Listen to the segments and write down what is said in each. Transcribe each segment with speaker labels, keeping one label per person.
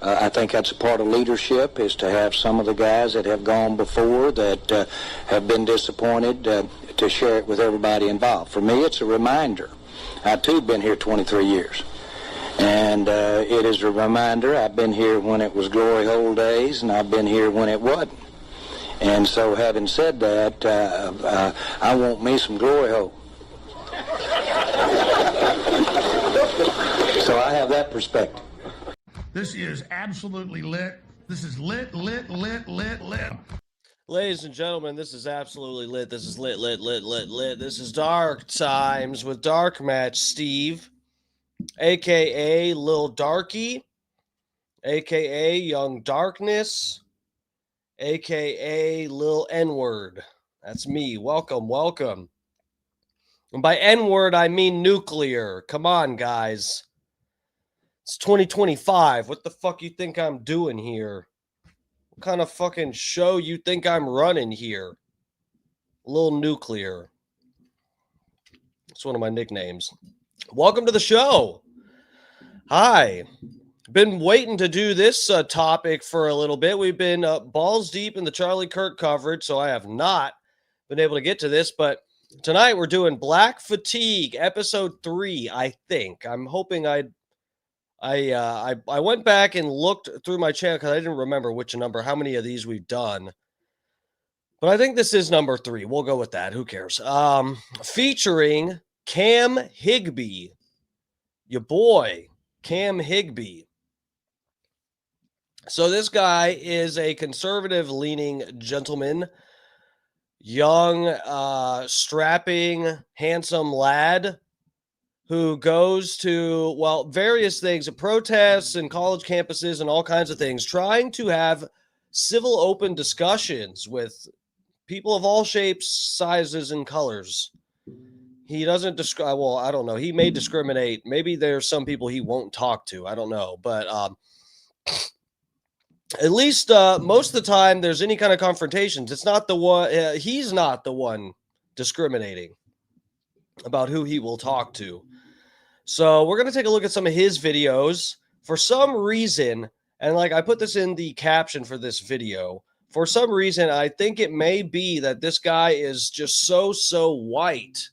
Speaker 1: I think that's a part of leadership, is to have some of the guys that have gone before that have been disappointed to share it with everybody involved. For me, it's a reminder. I, too, have been here 23 years. And it is a reminder. I've been here when it was glory hole days, and I've been here when it wasn't. And so having said that, I want me some glory hole. So I have that perspective.
Speaker 2: This is absolutely lit. This is lit, lit, lit, lit, lit.
Speaker 3: Ladies and gentlemen, this is absolutely lit. This is lit, lit, lit, lit, lit. This is Dark Times with Dark Match Steve, a.k.a. Lil Darky, a.k.a. Young Darkness, a.k.a. Lil N-Word. That's me. Welcome, welcome. And by N-Word, I mean nuclear. Come on, guys. It's 2025. What the fuck you think I'm doing here? What kind of fucking show you think I'm running here? A little nuclear. It's one of my nicknames. Welcome to the show. Hi. Been waiting to do this topic for a little bit. We've been balls deep in the Charlie Kirk coverage, so I have not been able to get to this, but tonight we're doing Black Fatigue, episode 3, I think. I'm hoping I went back and looked through my channel because I didn't remember how many of these we've done. But I think this is number 3. We'll go with that. Who cares? Featuring Cam Higby. Your boy, Cam Higby. So this guy is a conservative-leaning gentleman. Young, strapping, handsome lad who goes to, well, various things, protests and college campuses and all kinds of things, trying to have civil, open discussions with people of all shapes, sizes, and colors. He doesn't describe, well, I don't know. He may discriminate. Maybe there's some people he won't talk to. I don't know. But at least most of the time there's any kind of confrontations. It's not the one, he's not the one discriminating about who he will talk to. So we're going to take a look at some of his videos. For some reason, and like I put this in the caption for this video, for some reason, I think it may be that this guy is just so white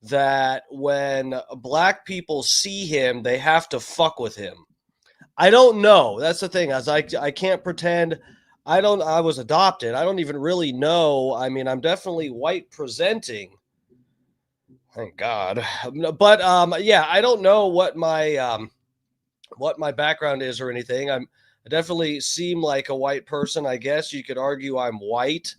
Speaker 3: that when black people see him, they have to fuck with him. I don't know. That's the thing. As I can't pretend. I was adopted. I don't even really know. I mean, I'm definitely white presenting. Thank God. But yeah, I don't know what my background is or anything. I definitely seem like a white person. I guess you could argue I'm white.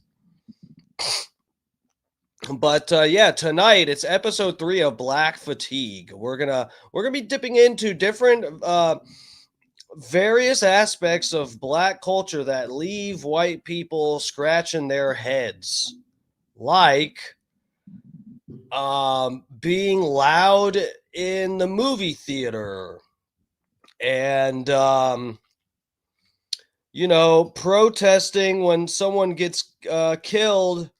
Speaker 3: But yeah, tonight it's episode 3 of Black Fatigue. We're gonna be dipping into different various aspects of black culture that leave white people scratching their heads, like being loud in the movie theater and protesting when someone gets killed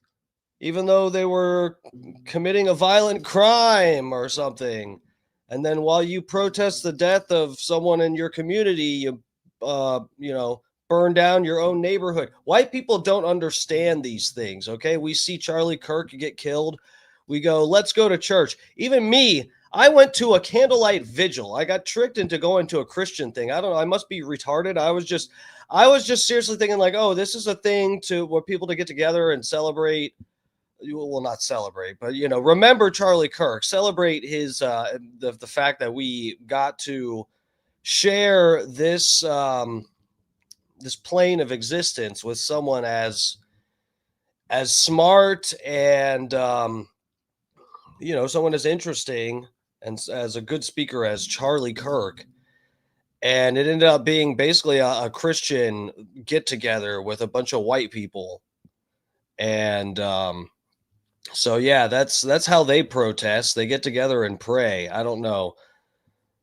Speaker 3: even though they were committing a violent crime or something. And then while you protest the death of someone in your community, you burn down your own neighborhood. White people don't understand these things, okay? We see Charlie Kirk get killed. We go, let's go to church. Even me, I went to a candlelight vigil. I got tricked into going to a Christian thing. I don't know. I must be retarded. I was just seriously thinking like, oh, this is a thing where people to get together and celebrate. Well, not celebrate, but remember Charlie Kirk, celebrate his the fact that we got to share this this plane of existence with someone as smart and someone as interesting and as a good speaker as Charlie Kirk. And it ended up being basically a Christian get together with a bunch of white people. And so yeah, that's how they protest. They get together and pray. I don't know.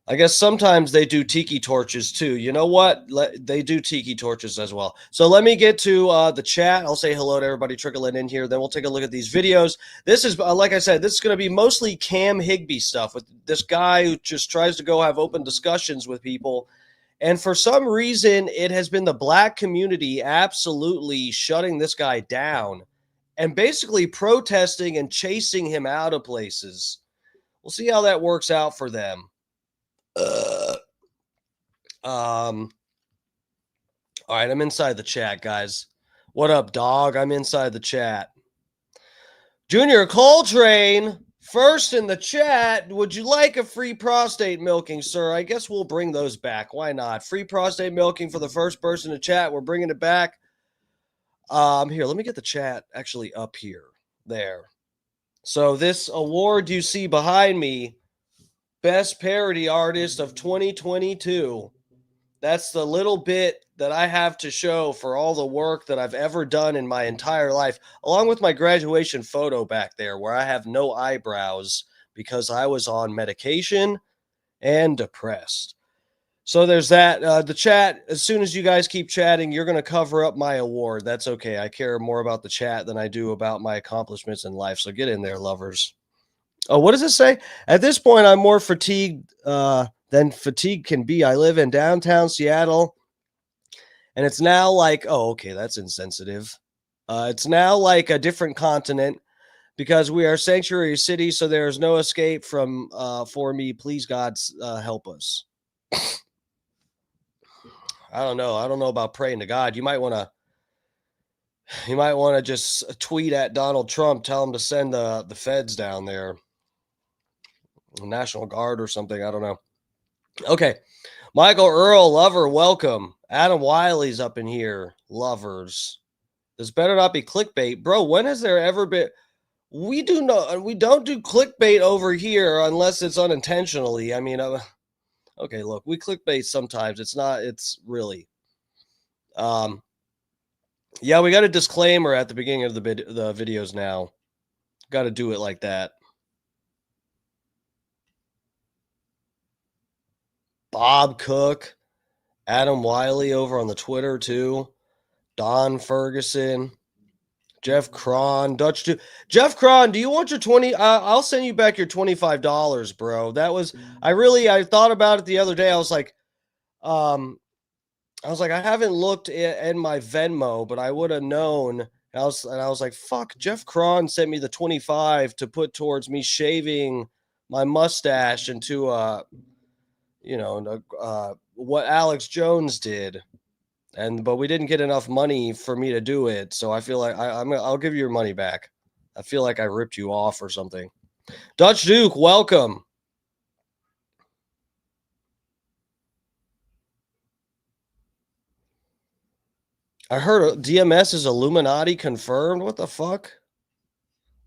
Speaker 3: I guess sometimes they do tiki torches too. You know what? They do tiki torches as well. So let me get to the chat. I'll say hello to everybody trickling in here. Then we'll take a look at these videos. This is, like I said, this is going to be mostly Cam Higby stuff with this guy who just tries to go have open discussions with people. And for some reason, it has been the black community absolutely shutting this guy down and basically protesting and chasing him out of places. We'll see how that works out for them. All right, I'm inside the chat, guys. What up, dog? I'm inside the chat. Junior Coltrane, first in the chat. Would you like a free prostate milking, sir? I guess we'll bring those back. Why not? Free prostate milking for the first person in the chat. We're bringing it back. Here, let me get the chat actually up here. There. So this award you see behind me, Best Parody Artist of 2022. That's the little bit that I have to show for all the work that I've ever done in my entire life, along with my graduation photo back there where I have no eyebrows because I was on medication and depressed. So there's that. The chat, as soon as you guys keep chatting, you're going to cover up my award. That's okay. I care more about the chat than I do about my accomplishments in life. So get in there, lovers. Oh, what does it say? At this point, I'm more fatigued than fatigue can be. I live in downtown Seattle, and it's now like, oh, okay, that's insensitive. It's now like a different continent because we are sanctuary city, so there is no escape from for me. Please, God, help us. I don't know. I don't know about praying to God. You might want to just tweet at Donald Trump, tell him to send the feds down there. National Guard or something. I don't know. Okay. Michael Earl, lover, welcome. Adam Wiley's up in here. Lovers. This better not be clickbait. Bro, when has there ever been... We don't do clickbait over here unless it's unintentionally. I mean, okay, look, we clickbait sometimes. It's really... Yeah, we got a disclaimer at the beginning of the videos now. Got to do it like that. Bob Cook, Adam Wiley over on the Twitter too, Don Ferguson, Jeff Cron, Dutch Duke. Jeff Cron, do you want your 20? I'll send you back your $25, bro. That was I thought about it the other day. I was like, I haven't looked in my Venmo, but I would have known. I was like, fuck, Jeff Cron sent me the 25 to put towards me shaving my mustache into what Alex Jones did. But we didn't get enough money for me to do it, so I feel like I'll give you your money back. I feel like I ripped you off or something. Dutch Duke, welcome. I heard DMS is Illuminati confirmed. What the fuck?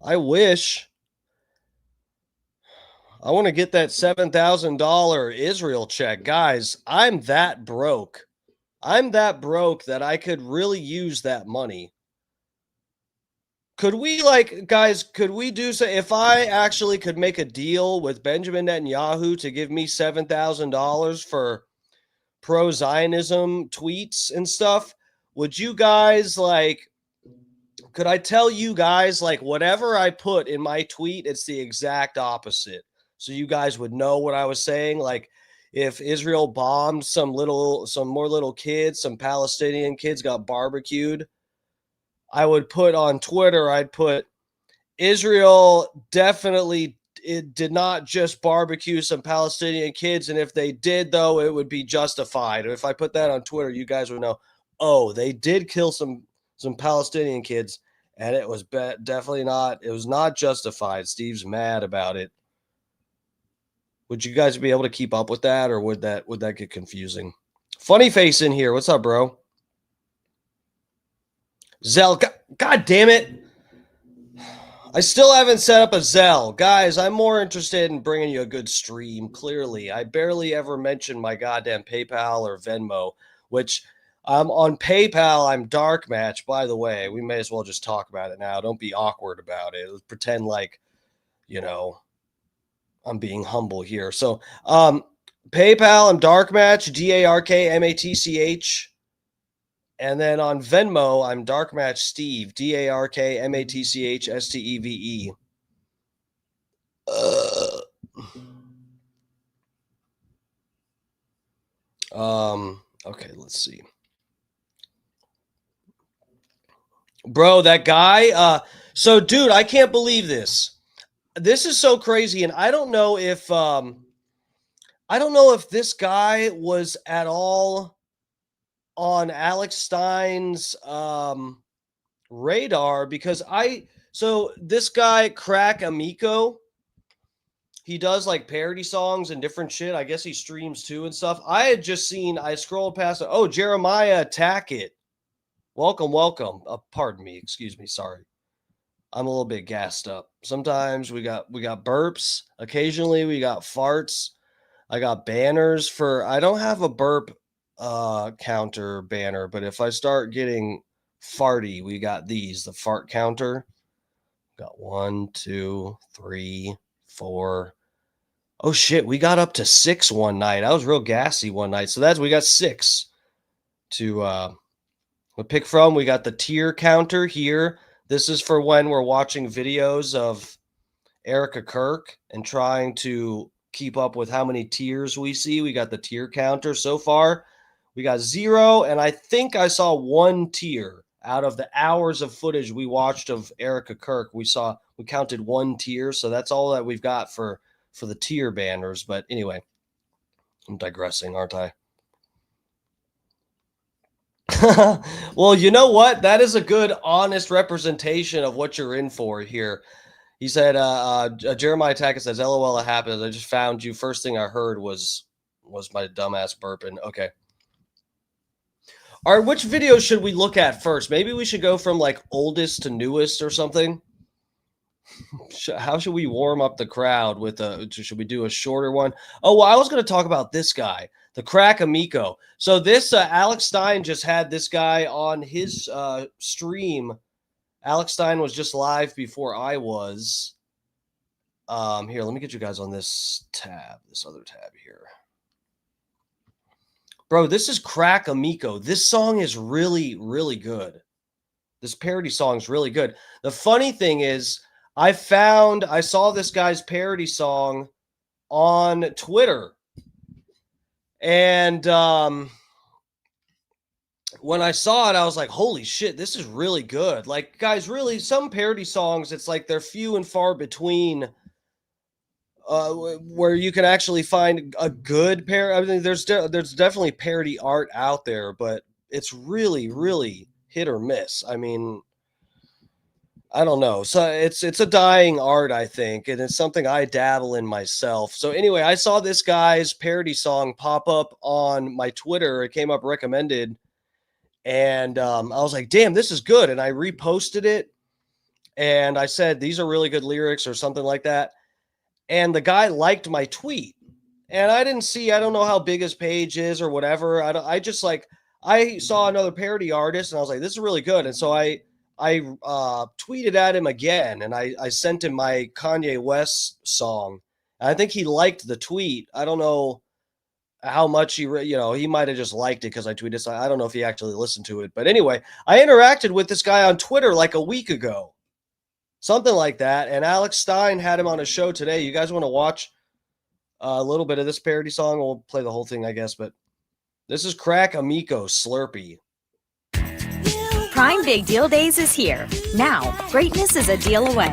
Speaker 3: I wish. I want to get that $7,000 Israel check. Guys, I'm that broke. I'm that broke that I could really use that money. Could we, guys, could we do so? If I actually could make a deal with Benjamin Netanyahu to give me $7,000 for pro-Zionism tweets and stuff, would you guys, could I tell you guys, whatever I put in my tweet, it's the exact opposite. So you guys would know what I was saying. Like, if Israel bombed some more little kids, some Palestinian kids got barbecued, I would put on Twitter, I'd put Israel definitely did not just barbecue some Palestinian kids. And if they did, though, it would be justified. If I put that on Twitter, you guys would know, oh, they did kill some Palestinian kids. And it was definitely not, it was not justified. Steve's mad about it. Would you guys be able to keep up with that, or would that get confusing? Funny face in here. What's up, bro? Zell, God damn it. I still haven't set up a Zell. Guys, I'm more interested in bringing you a good stream, clearly. I barely ever mention my goddamn PayPal or Venmo, which on PayPal, I'm dark match, by the way. We may as well just talk about it now. Don't be awkward about it. Let's pretend like, I'm being humble here. So PayPal, I'm dark match, DARKMATCH. And then on Venmo, I'm Dark Match Steve, DARKMATCHSTEVE. Okay, let's see. Bro, that guy. So, dude, I can't believe this. This is so crazy, and I don't know if this guy was at all on Alex Stein's radar, because this guy Crack Amico, he does parody songs and different shit. I guess he streams too and stuff. I scrolled past it. Oh, Jeremiah Tackett. Welcome. Pardon me, excuse me, sorry. I'm a little bit gassed up. Sometimes we got burps. Occasionally we got farts. I got banners I don't have a burp counter banner, but if I start getting farty, we got the fart counter. Got 1, 2, 3, 4. Oh shit, we got up to 6 one night. I was real gassy one night, so we got 6 to pick from. We got the tier counter here. This is for when we're watching videos of Erica Kirk and trying to keep up with how many tiers we see. We got the tier counter. So far, we got 0, and I think I saw 1 tier out of the hours of footage we watched of Erica Kirk. We counted 1 tier, so that's all that we've got for the tier banners. But anyway, I'm digressing, aren't I? Well, you know what? That is a good, honest representation of what you're in for here. He said, Jeremiah Tackett says, LOL, it happens. I just found you. First thing I heard was my dumbass burping. Okay. All right, which video should we look at first? Maybe we should go from oldest to newest or something. How should we warm up the crowd should we do a shorter one? Oh, well, I was going to talk about this guy, the Crack Amico. So this Alex Stein just had this guy on his stream. Alex Stein was just live before I was. Here, let me get you guys on this other tab here. Bro, this is Crack Amico. This song is really, really good. This parody song is really good. The funny thing is, I saw this guy's parody song on Twitter. And when I saw it, I was like, holy shit, this is really good. Like, guys, really, some parody songs, it's like they're few and far between where you can actually find a good parody. I mean, there's definitely parody art out there, but it's really, really hit or miss. I mean, I don't know. So it's a dying art, I think, and it's something I dabble in myself. So anyway, I saw this guy's parody song pop up on my Twitter. It came up recommended, and I was like, "Damn, this is good!" And I reposted it, and I said, "These are really good lyrics," or something like that. And the guy liked my tweet, and I don't know how big his page is or whatever. I saw another parody artist, and I was like, "This is really good," and so I tweeted at him again, and I sent him my Kanye West song. And I think he liked the tweet. I don't know how much he might have just liked it because I tweeted. So I don't know if he actually listened to it. But anyway, I interacted with this guy on Twitter like a week ago, something like that. And Alex Stein had him on a show today. You guys want to watch a little bit of this parody song? We'll play the whole thing, I guess. But this is Crack Amico Slurpee.
Speaker 4: Prime Big Deal Days is here. Now, greatness is a deal away.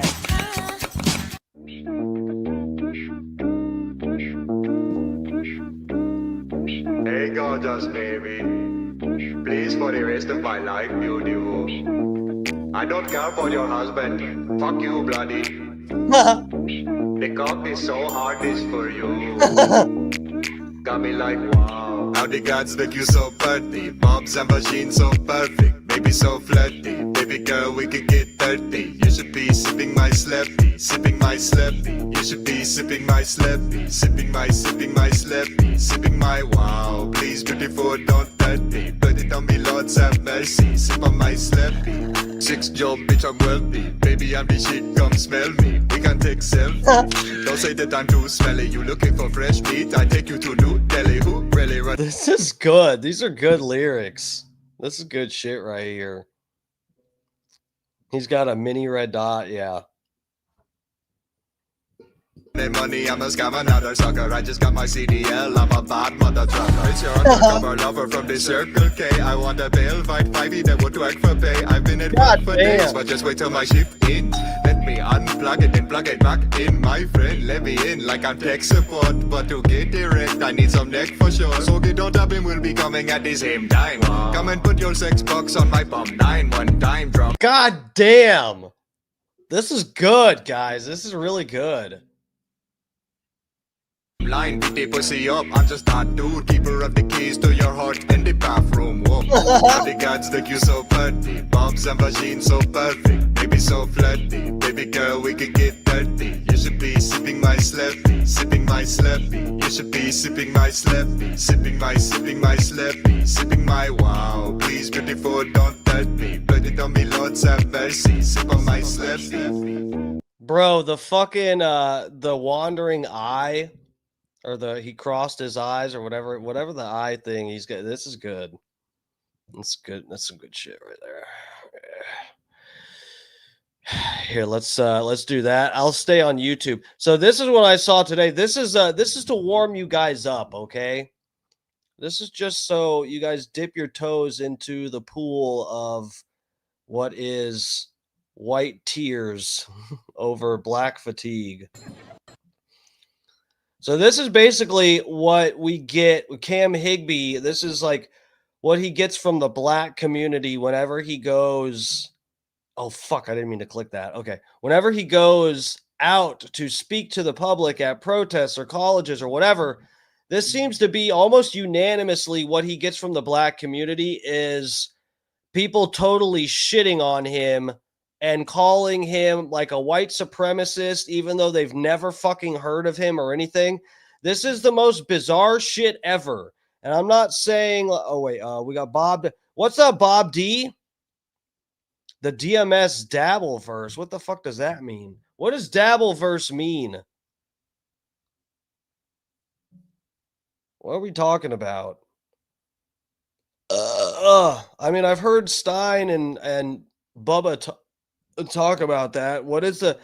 Speaker 5: Hey gorgeous baby, please for the rest of my life you do. I don't care for your husband, fuck you bloody. The cock is so hard this for you. Got me like wow. How the gods make you so pretty, bobs and machines so perfect, baby so flirty. Baby girl we could get dirty. You should be sipping my slappy, sipping my slappy. You should be sipping my slappy, sipping my slappy, sipping my wow. Please beautiful don't hurt me, put it on me Lord have mercy. Sip on my slappy. 6 job bitch I'm wealthy, baby I'm the shit come smell me. We can take selfie. Don't say that I'm too smelly. You looking for fresh meat? I take you to New Delhi. Who really run?
Speaker 3: This is good. These are good lyrics. This is good shit right here. He's got a mini red dot. Yeah.
Speaker 5: Money, I'm a scam, another sucker. I just got my CDL, I'm a bad mother trucker. It's your undercover lover from the Circle K. I want a bail, fight 5e, that would work for pay. I've been at work for days, but just wait till my shift in. Let me unplug it and plug it back in. My friend, let me in like I'm tech support. But to get direct, I need some neck for sure. So get on top and we'll be coming at the same time. Come and put your sex box on my bum. 9 time drop.
Speaker 3: God damn. This is good, guys. This is really good.
Speaker 5: Line, beat the pussy up, I'm just that dude. Keeper of the keys to your heart in the bathroom. Whoa. How the gods make you so pretty, bombs and machines so perfect, baby so flirty. Baby girl, we could get dirty. You should be sipping my slappy, sipping my slappy. You should be sipping my slappy, sipping my slappy, sipping my wow. Please beautiful, don't hurt me. Put it on me, Lord have mercy. Sip on my slappy.
Speaker 3: Bro, the fucking the wandering eye. Or he crossed his eyes or whatever the eye thing he's got. This is good. That's good. That's some good shit right there. Here, let's do that. I'll stay on YouTube. So this is what I saw today. This is to warm you guys up, okay? This is just so you guys dip your toes into the pool of what is white tears over black fatigue. So this is basically what we get with Cam Higby. This is like what he gets from the black community whenever he goes. Oh, fuck. I didn't mean to click that. Okay. Whenever he goes out to speak to the public at protests or colleges or whatever, this seems to be almost unanimously what he gets from the black community is people totally shitting on him and calling him like a white supremacist, even though they've never fucking heard of him or anything. This is the most bizarre shit ever. And I'm not saying, oh, wait, we got Bob. What's up, Bob D? The DMS Dabbleverse. What the fuck does that mean? What does Dabbleverse mean? What are we talking about? I mean, I've heard Stein and Bubba talk about that. What is the?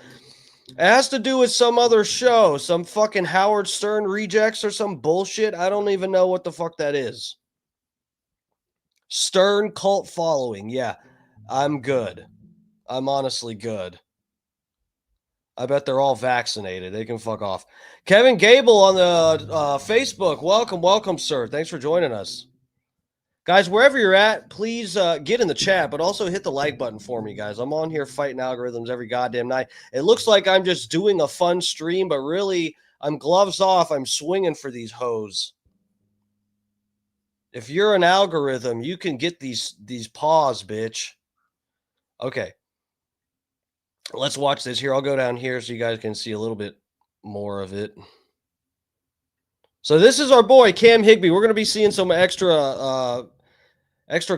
Speaker 3: It has to do with some other show, some fucking Howard Stern rejects or some bullshit. I don't even know what the fuck that is. Stern cult following. Yeah, I'm good. I'm honestly good. I bet they're all vaccinated. They can fuck off. Kevin Gable on the Facebook. Welcome, sir. Thanks for joining us. Guys, wherever you're at, please get in the chat, but also hit the like button for me, guys. I'm on here fighting algorithms every goddamn night. It looks like I'm just doing a fun stream, but really, I'm gloves off. I'm swinging for these hoes. If you're an algorithm, you can get these paws, bitch. Okay. Let's watch this here. I'll go down here so you guys can see a little bit more of it. So this is our boy, Cam Higby. We're going to be seeing some extra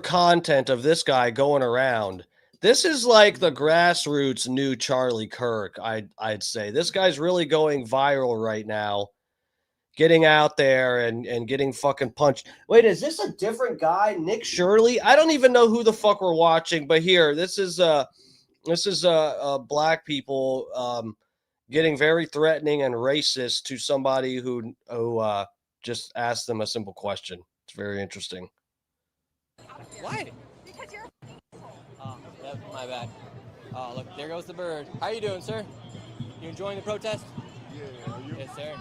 Speaker 3: content of this guy going around. This is like the grassroots new Charlie Kirk, I'd say. This guy's really going viral right now. Getting out there and getting fucking punched. Wait, is this a different guy? Nick Shirley? I don't even know who the fuck we're watching, but here, this is black people getting very threatening and racist to somebody who just asked them a simple question. It's very interesting.
Speaker 6: Why? Because you're. Oh, yep, my bad. Oh, look, there goes the bird. How you doing, sir? You enjoying the protest?
Speaker 7: Yeah, are you?
Speaker 6: Yes, sir.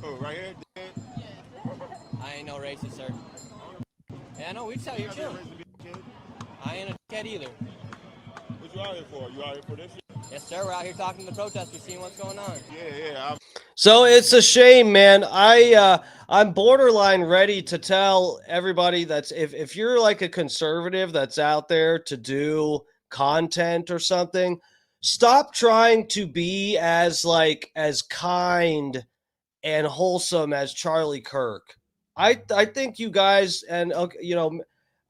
Speaker 7: Oh, right here?
Speaker 6: I ain't no racist, sir. Yeah, no, we just out here chilling. I ain't a kid either.
Speaker 7: What you out here for? You out here for this shit?
Speaker 6: Yes, sir. We're out here talking to the protesters, seeing what's going on.
Speaker 7: Yeah.
Speaker 3: So it's a shame, man. I'm borderline ready to tell everybody that's if you're like a conservative that's out there to do content or something, stop trying to be as kind and wholesome as Charlie Kirk. I think you guys, and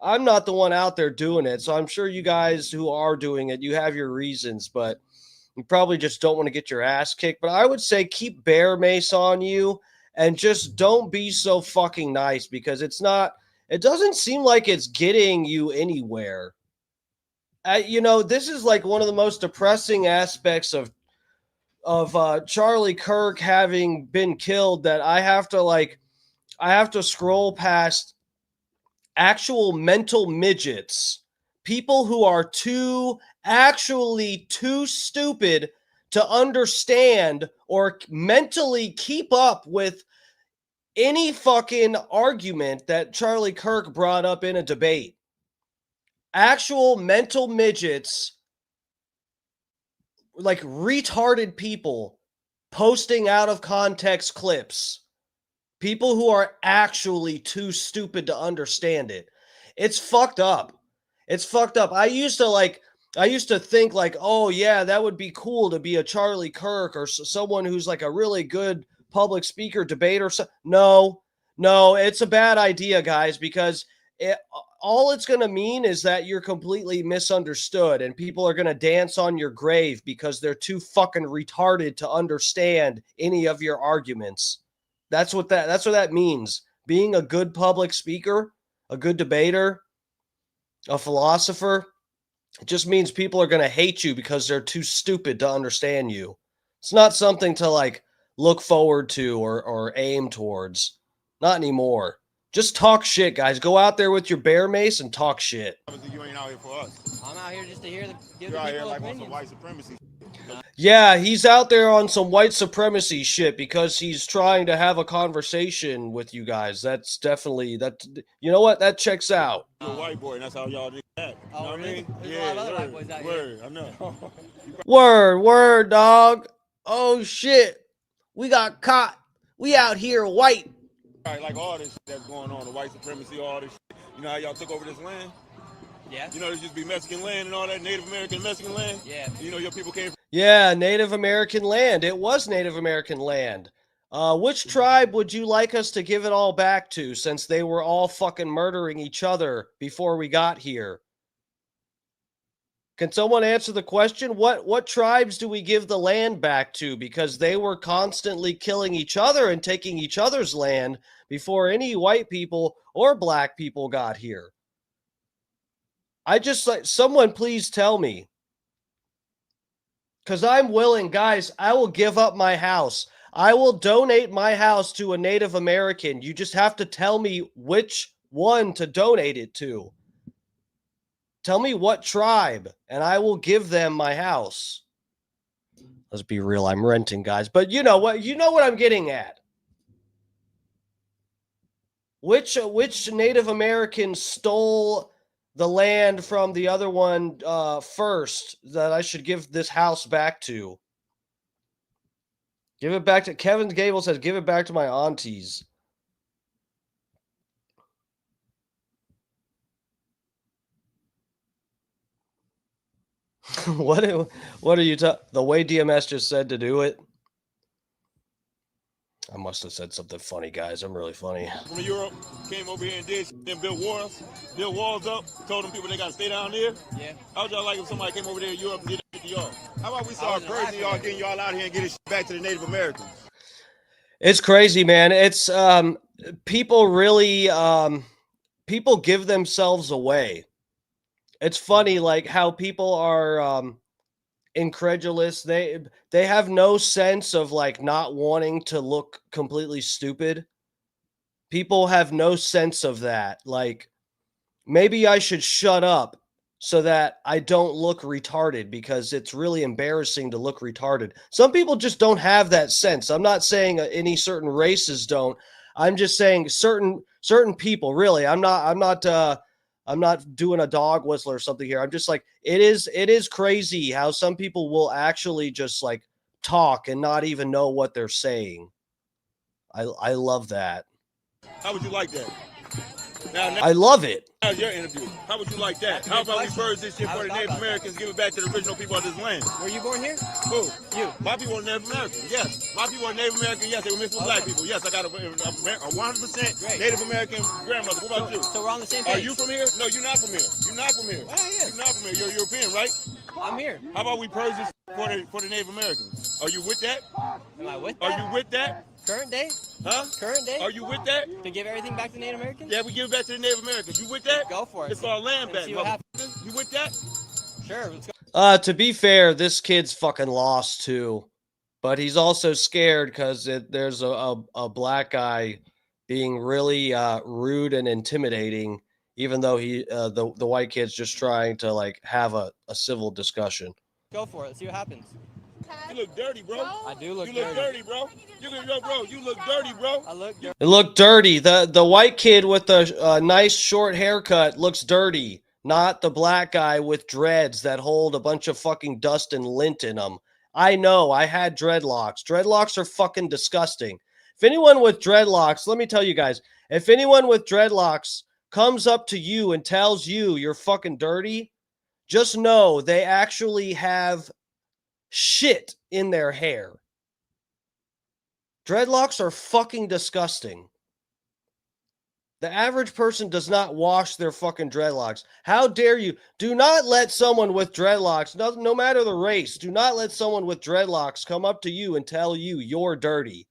Speaker 3: I'm not the one out there doing it, so I'm sure you guys who are doing it, you have your reasons, but you probably just don't want to get your ass kicked. But I would say keep bear mace on you and just don't be so fucking nice, because it doesn't seem like it's getting you anywhere. This is like one of the most depressing aspects of Charlie Kirk having been killed, that I have to scroll past actual mental midgets, people who are actually too stupid to understand or mentally keep up with any fucking argument that Charlie Kirk brought up in a debate. Actual mental midgets, like retarded people posting out of context clips. People who are actually too stupid to understand it. It's fucked up. It's fucked up. I used to think like, oh yeah, that would be cool to be a Charlie Kirk or someone who's like a really good public speaker, debater. No, it's a bad idea, guys, because all it's going to mean is that you're completely misunderstood and people are going to dance on your grave because they're too fucking retarded to understand any of your arguments. That's what that means. Being a good public speaker, a good debater, a philosopher, it just means people are going to hate you because they're too stupid to understand you. It's not something to like look forward to or aim towards. Not anymore. Just talk shit, guys. Go out there with your bear mace and talk shit.
Speaker 7: You ain't out here for us.
Speaker 6: I'm out here just to give
Speaker 7: You're
Speaker 6: the
Speaker 7: out here
Speaker 6: people
Speaker 7: like on
Speaker 6: opinions.
Speaker 7: some white supremacy.
Speaker 3: Yeah, he's out there on some white supremacy shit because he's trying to have a conversation with you guys. That's definitely that. You know what? That checks out.
Speaker 7: You're a white boy, and that's how y'all do that. You know what I
Speaker 6: really?
Speaker 7: mean?
Speaker 6: There's a lot of other white boys out here.
Speaker 7: Word, I know.
Speaker 3: Word, dog. Oh shit, we got caught. We out here white.
Speaker 7: Right, like all this shit that's going on, the white supremacy, all this shit. You know how y'all took over this land?
Speaker 6: Yeah.
Speaker 7: You know, there used to be Mexican land and all that, Native American Mexican land?
Speaker 6: Yeah.
Speaker 7: You know, your people came from.
Speaker 3: Yeah, Native American land. It was Native American land. Which tribe would you like us to give it all back to, since they were all fucking murdering each other before we got here? Can someone answer the question? What tribes do we give the land back to? Because they were constantly killing each other and taking each other's land before any white people or black people got here. I just like someone please tell me. Because I'm willing, guys, I will give up my house. I will donate my house to a Native American. You just have to tell me which one to donate it to. Tell me what tribe, and I will give them my house. Let's be real, I'm renting, guys. But you know what I'm getting at. Which Native American stole the land from the other one first that I should give this house back to? Give it back to Kevin Gable says, give it back to my aunties. What are you the way DMS just said to do it? I must have said something funny, guys. I'm really funny.
Speaker 7: From Europe, came over here and did then built walls up, told them people they got to stay down there.
Speaker 6: Yeah.
Speaker 7: How would y'all like if somebody came over there in Europe and did that to y'all? How about we start purging y'all, getting y'all out here and getting back to the Native Americans?
Speaker 3: It's crazy, man. It's people really people give themselves away. It's funny, like how people are incredulous. They have no sense of like not wanting to look completely stupid. People have no sense of that. Like, maybe I should shut up so that I don't look retarded, because it's really embarrassing to look retarded. Some people just don't have that sense. I'm not saying any certain races don't. I'm just saying certain people, really. I'm not doing a dog whistle or something here. I'm just like, it is crazy how some people will actually just like talk and not even know what they're saying. I love that.
Speaker 7: How would you like that? Now,
Speaker 3: I love it.
Speaker 7: Now's your interview. How would you like that? How about we purge this shit for the Native Americans, give it back to the original people of this land?
Speaker 6: Were you born here?
Speaker 7: Who?
Speaker 6: You.
Speaker 7: My people are Native American, yes. My people are Native American, yes. They were mixed with black people. Yes, I got a 100% Native American grandmother. What about you?
Speaker 6: So we're on the same page.
Speaker 7: Are you from here? No, you're not from here. You're not from here.
Speaker 6: Oh, yeah.
Speaker 7: You're not from here. You're European, right?
Speaker 6: I'm here.
Speaker 7: How about we purge this for the Native Americans? Are you with that?
Speaker 6: Am I with
Speaker 7: Are
Speaker 6: that?
Speaker 7: you with that?
Speaker 6: Current day?
Speaker 7: Huh?
Speaker 6: Current day?
Speaker 7: Are you with that?
Speaker 6: To give everything back to Native Americans?
Speaker 7: Yeah, we give it back to the Native Americans. You with that?
Speaker 6: Go for it.
Speaker 7: It's our land back,
Speaker 6: See what
Speaker 7: motherfucker. You with that?
Speaker 6: Sure, let's go.
Speaker 3: To be fair, this kid's fucking lost too, but he's also scared because there's a black guy being really rude and intimidating, even though the white kid's just trying to like have a civil discussion.
Speaker 6: Go for it. Let's see what happens.
Speaker 7: You look dirty, bro.
Speaker 6: I do look
Speaker 7: dirty. You look dirty, bro. You look dirty, bro.
Speaker 6: I look dirty.
Speaker 3: It looked dirty. The white kid with the nice short haircut looks dirty, not the black guy with dreads that hold a bunch of fucking dust and lint in them. I know. I had dreadlocks. Dreadlocks are fucking disgusting. If anyone with dreadlocks, let me tell you guys, if anyone with dreadlocks comes up to you and tells you you're fucking dirty, just know they actually have shit in their hair. Dreadlocks are fucking disgusting. The average person does not wash their fucking dreadlocks. How dare you? Do not let someone with dreadlocks, no matter the race, do not let someone with dreadlocks come up to you and tell you you're dirty.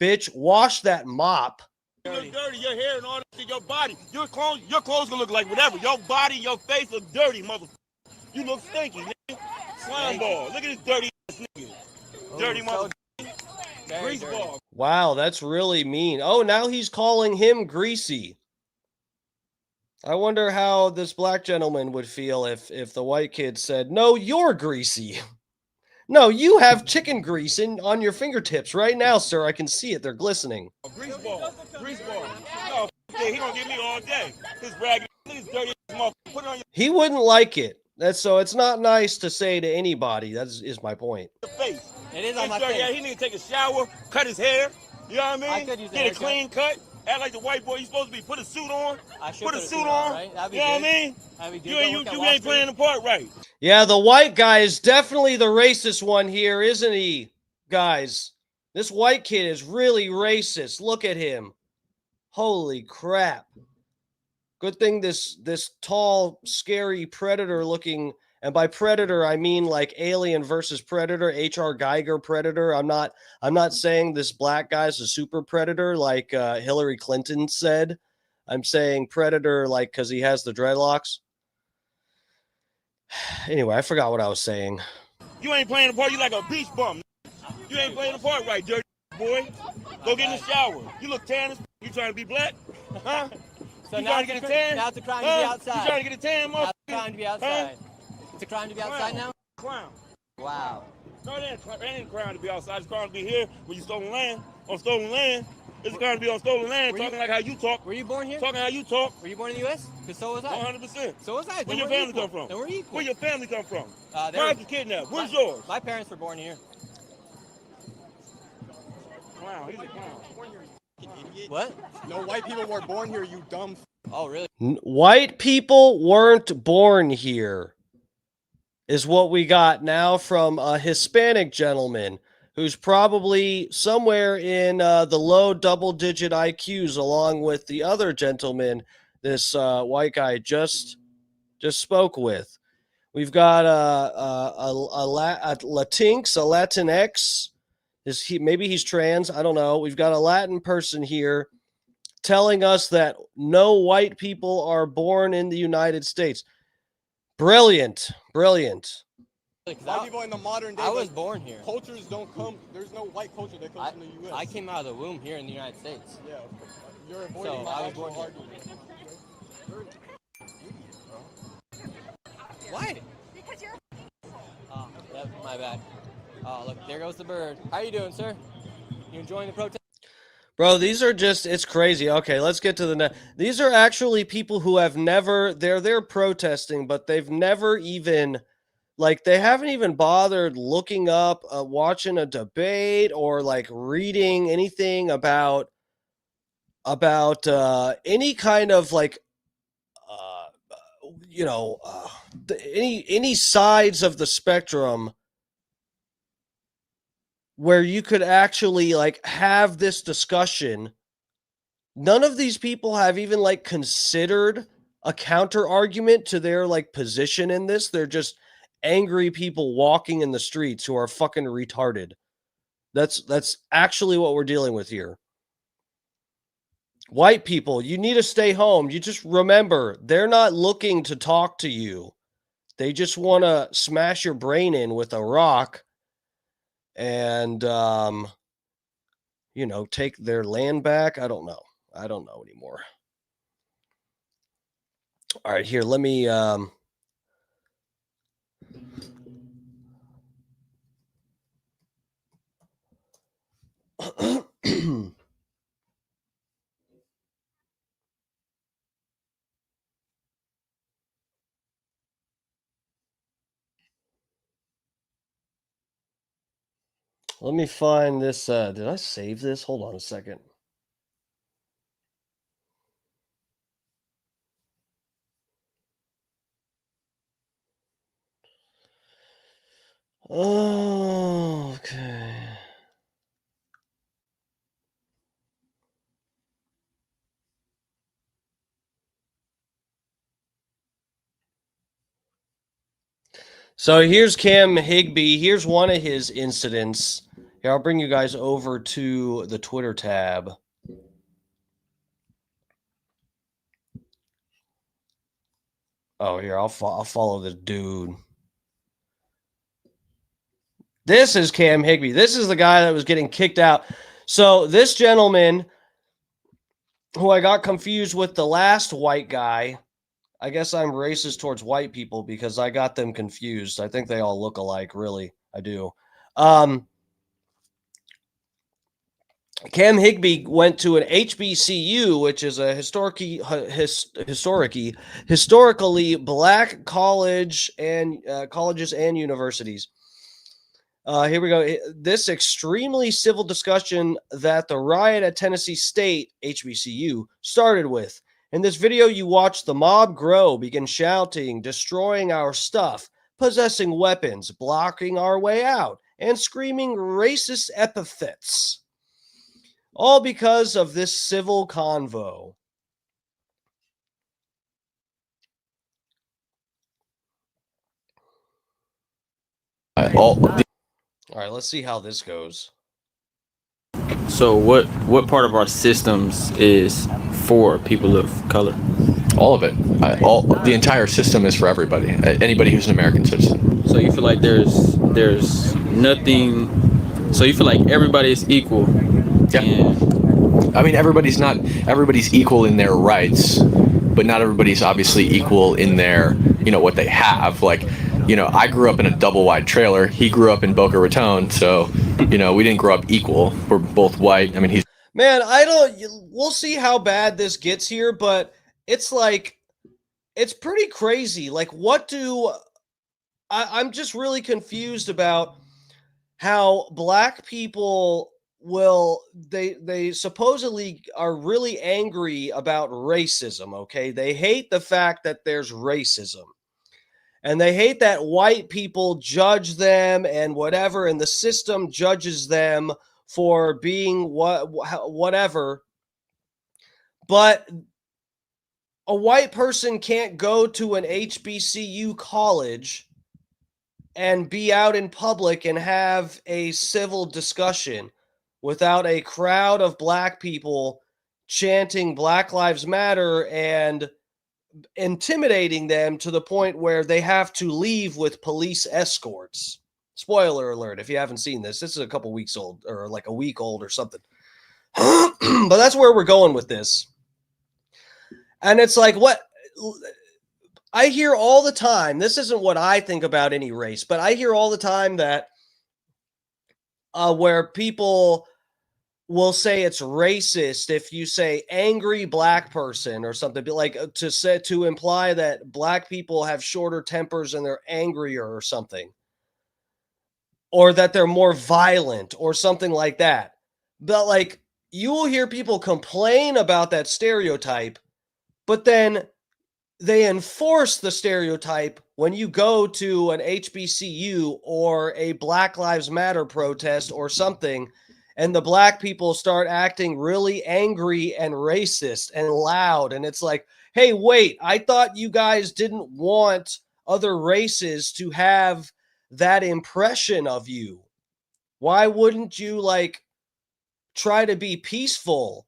Speaker 3: Bitch, wash that mop.
Speaker 7: You look dirty. Your hair and all that shit, your body. Your clothes can look like whatever. Your body, your face look dirty, motherfucker. You look stinky, nigga. Slime ball. Look at this dirty ass nigga. Dirty motherfucker. Grease ball.
Speaker 3: Wow, that's really mean. Oh, now he's calling him greasy. I wonder how this black gentleman would feel if the white kid said, "No, you're greasy. No, you have chicken grease on your fingertips right now, sir. I can see it. They're glistening."
Speaker 7: Grease ball. Grease ball. No, yeah, he gonna get me all day. His raggedy, his dirty motherfucker. Put it on your
Speaker 3: He wouldn't like it. So it's not nice to say to anybody. That is my point.
Speaker 7: face.
Speaker 6: It is on my
Speaker 7: face.
Speaker 6: face.
Speaker 7: Yeah, he need to take a shower, cut his hair. You know what I mean?
Speaker 6: I could use a
Speaker 7: Get a
Speaker 6: haircut.
Speaker 7: clean cut. Act like the white boy you supposed to be. Put a suit on.
Speaker 6: I should
Speaker 7: Put a suit on.
Speaker 6: Right? That'd be
Speaker 7: You know what I
Speaker 6: good.
Speaker 7: mean?
Speaker 6: That'd be
Speaker 7: You
Speaker 6: good.
Speaker 7: ain't
Speaker 6: Go look at
Speaker 7: you
Speaker 6: Wall
Speaker 7: ain't playing the
Speaker 6: Street.
Speaker 7: part right.
Speaker 3: Yeah, the white guy is definitely the racist one here, isn't he, guys? This white kid is really racist. Look at him. Holy crap. Good thing this tall, scary predator-looking, and by predator I mean like Alien versus Predator, H.R. Geiger Predator. I'm not saying this black guy's a super predator like Hillary Clinton said. I'm saying predator like because he has the dreadlocks. Anyway, I forgot what I was saying.
Speaker 7: You ain't playing the part. You like a beach bum. You ain't playing the part right, dirty boy. Go get in the shower. You look tan as You trying to be black? Huh?
Speaker 6: So
Speaker 7: you
Speaker 6: now
Speaker 7: trying to get a tan?
Speaker 6: Now it's a crime to be outside.
Speaker 7: You trying to get a tan, motherfucker?
Speaker 6: Now it's a crime to be outside. It's a crime to be outside now?
Speaker 7: Clown.
Speaker 6: Wow.
Speaker 7: No, it ain't a crime to be outside. It's a crime to be here when you stolen land. On stolen land. It's a crime to be on stolen land, talking like how you talk.
Speaker 6: Were you born here?
Speaker 7: Talking how you talk.
Speaker 6: Were you born in the U.S.? Because so was I.
Speaker 7: 100%.
Speaker 6: So was I.
Speaker 7: Where your family come from?
Speaker 6: Then we're equal.
Speaker 7: Where your family come from?
Speaker 6: Mine's
Speaker 7: was kidnapped. Where's yours?
Speaker 6: My parents were born here.
Speaker 7: Clown. He's a clown.
Speaker 6: What?
Speaker 8: No white people were born here, you dumb.
Speaker 6: Oh, really?
Speaker 3: White people weren't born here, is what we got now from a Hispanic gentleman who's probably somewhere in the low double-digit IQs, along with the other gentleman this white guy just spoke with. We've got a Latinx, a Latinx. Maybe he's trans? I don't know. We've got a Latin person here telling us that no white people are born in the United States. Brilliant. Brilliant.
Speaker 8: White people in the modern day.
Speaker 6: I was born here.
Speaker 8: Cultures don't come. There's no white culture that comes from the U.S.
Speaker 6: I came out of the womb here in the United States.
Speaker 8: Yeah, you're
Speaker 6: So I was born here. Why? Because you're. Oh, yep, my bad. Oh, look, there goes the bird. How you doing, sir? You enjoying the protest?
Speaker 3: Bro, these are just, it's crazy. Okay, let's get to the next. These are actually people who have never, they're protesting, but they've never even, like, they haven't even bothered looking up, watching a debate or like reading anything about any kind of like, any sides of the spectrum where you could actually like have this discussion. None of these people have even like considered a counter argument to their like position in this. They're just angry people walking in the streets who are fucking retarded. That's actually what we're dealing with here. White people, you need to stay home. You just remember, they're not looking to talk to you. They just want to smash your brain in with a rock and, take their land back. I don't know. I don't know anymore. All right, here, let me, let me find this. Did I save this? Hold on a second. Oh, okay. So here's Cam Higby. Here's one of his incidents. Here, I'll bring you guys over to the Twitter tab. Oh, here, I'll follow the dude. This is Cam Higby. This is the guy that was getting kicked out. So this gentleman, who I got confused with the last white guy, I guess I'm racist towards white people because I got them confused. I think they all look alike, really. I do. Cam Higby went to an HBCU, which is a historically black college and colleges and universities. Here we go. This extremely civil discussion that the riot at Tennessee State HBCU started with. In this video, you watch the mob grow, begin shouting, destroying our stuff, possessing weapons, blocking our way out, and screaming racist epithets. All because of this civil convo. All right, let's see how this goes.
Speaker 9: So what part of our systems is for people of color?
Speaker 10: All of it. The entire system is for everybody. Anybody who's an American citizen.
Speaker 9: So you feel like there's nothing. So you feel like everybody is equal.
Speaker 10: Yeah. I mean, everybody's equal in their rights, but not everybody's obviously equal in their, what they have. Like, I grew up in a double wide trailer. He grew up in Boca Raton. So, we didn't grow up equal. We're both white. I mean,
Speaker 3: Man, we'll see how bad this gets here, but it's like, it's pretty crazy. Like, I'm just really confused about how black people they supposedly are really angry about racism, okay? They hate the fact that there's racism. And they hate that white people judge them and whatever, and the system judges them for being whatever. But a white person can't go to an HBCU college and be out in public and have a civil discussion without a crowd of black people chanting Black Lives Matter and intimidating them to the point where they have to leave with police escorts. Spoiler alert, if you haven't seen this. This is a couple weeks old, or like a week old or something. But that's where we're going with this. And it's like, what I hear all the time, this isn't what I think about any race, but I hear all the time that where people will say it's racist if you say angry black person or something, like to imply that black people have shorter tempers and they're angrier or something, or that they're more violent or something like that. But like, you will hear people complain about that stereotype, but then they enforce the stereotype when you go to an HBCU or a Black Lives Matter protest or something, and the black people start acting really angry and racist and loud. And it's like, hey, wait, I thought you guys didn't want other races to have that impression of you. Why wouldn't you like try to be peaceful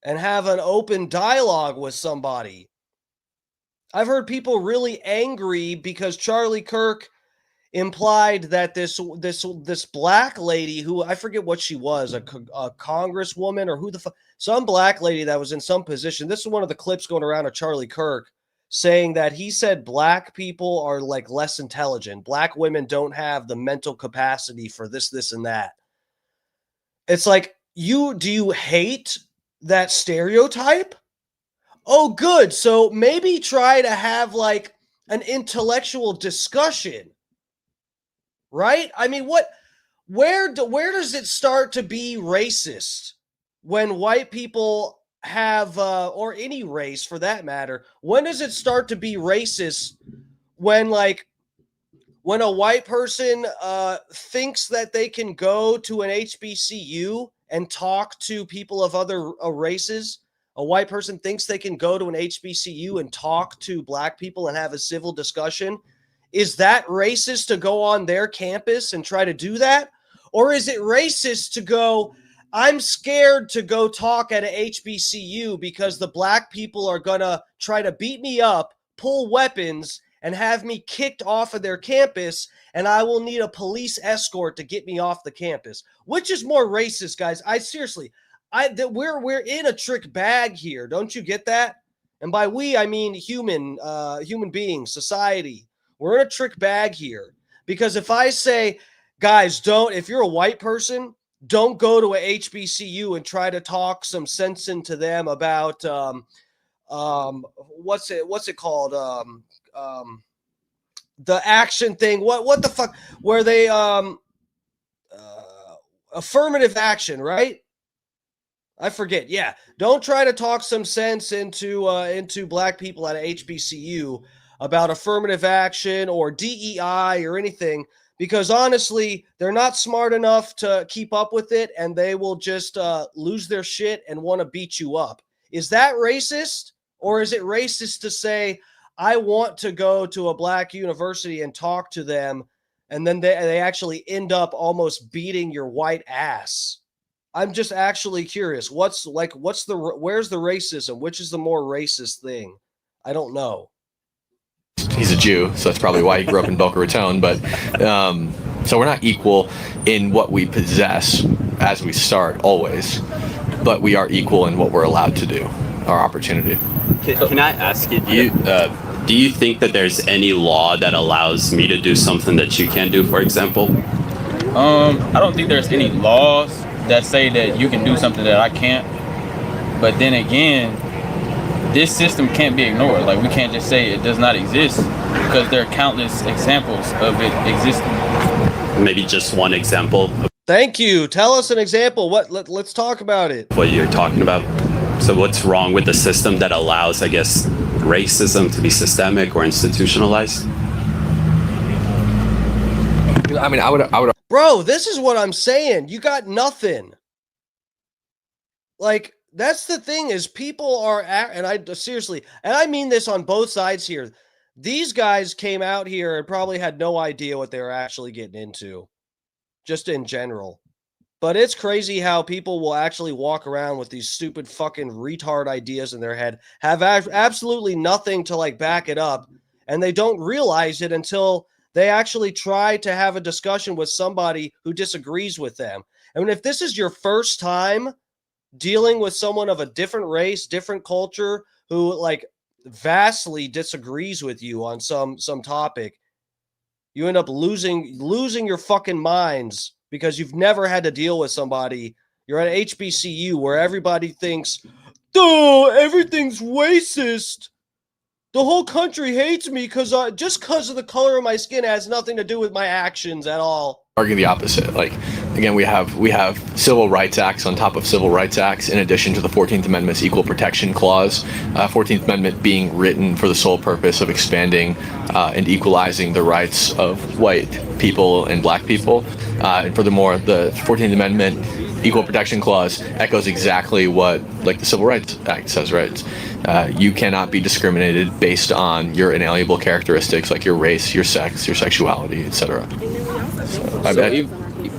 Speaker 3: and have an open dialogue with somebody? I've heard people really angry because Charlie Kirk implied that this black lady, who I forget what she was, a congresswoman or who the fuck, some black lady that was in some position. This is one of the clips going around of Charlie Kirk saying that he said black people are like less intelligent. Black women don't have the mental capacity for this, and that. It's like, do you hate that stereotype? Oh, good. So maybe try to have like an intellectual discussion, right? I mean, where does it start to be racist when white people have, or any race for that matter? When does it start to be racist when a white person thinks that they can go to an HBCU and talk to people of other races? A white person thinks they can go to an HBCU and talk to black people and have a civil discussion. Is that racist to go on their campus and try to do that? Or is it racist to go, I'm scared to go talk at a HBCU because the black people are going to try to beat me up, pull weapons, and have me kicked off of their campus, and I will need a police escort to get me off the campus? Which is more racist, guys? We're in a trick bag here. Don't you get that? And by we, I mean human beings, society. We're in a trick bag here. Because if I say, guys, if you're a white person, don't go to a HBCU and try to talk some sense into them about what's it called? The action thing. What the fuck? Where they affirmative action, right? I forget. Yeah. Don't try to talk some sense into black people at a HBCU about affirmative action or DEI or anything, because honestly, they're not smart enough to keep up with it, and they will just lose their shit and want to beat you up. Is that racist? Or is it racist to say, I want to go to a black university and talk to them, and then they actually end up almost beating your white ass? I'm just actually curious. Where's the racism? Which is the more racist thing? I don't know.
Speaker 10: He's a Jew, so that's probably why he grew up in Boca Raton. But so we're not equal in what we possess as we start always, but we are equal in what we're allowed to do, our opportunity.
Speaker 11: Can I ask you, do you think that there's any law that allows me to do something that you can't do, for example?
Speaker 9: I don't think there's any laws that say that you can do something that I can't. But then again, this system can't be ignored. Like, we can't just say it does not exist, because there are countless examples of it existing.
Speaker 11: Maybe just one example.
Speaker 3: Thank you. Tell us an example. Let's talk about it.
Speaker 11: What you're talking about. So what's wrong with the system that allows, I guess, racism to be systemic or institutionalized?
Speaker 10: I mean, I would.
Speaker 3: Bro, this is what I'm saying. You got nothing. Like, that's the thing, is people are, and I seriously, and I mean this on both sides here. These guys came out here and probably had no idea what they were actually getting into, just in general. But it's crazy how people will actually walk around with these stupid fucking retard ideas in their head, have absolutely nothing to like back it up, and they don't realize it until they actually try to have a discussion with somebody who disagrees with them. And if this is your first time dealing with someone of a different race, different culture, who like vastly disagrees with you on some topic, you end up losing your fucking minds, because you've never had to deal with somebody. You're at HBCU where everybody thinks, "Duh, everything's racist. The whole country hates me just because of the color of my skin. Has nothing to do with my actions at all."
Speaker 10: Argue the opposite. Like, again, we have civil rights acts on top of civil rights acts, in addition to the 14th Amendment's Equal Protection Clause. 14th Amendment being written for the sole purpose of expanding and equalizing the rights of white people and black people. And furthermore, the 14th Amendment Equal Protection Clause echoes exactly what like the Civil Rights Act says, right? You cannot be discriminated based on your inalienable characteristics like your race, your sex, your sexuality, etc.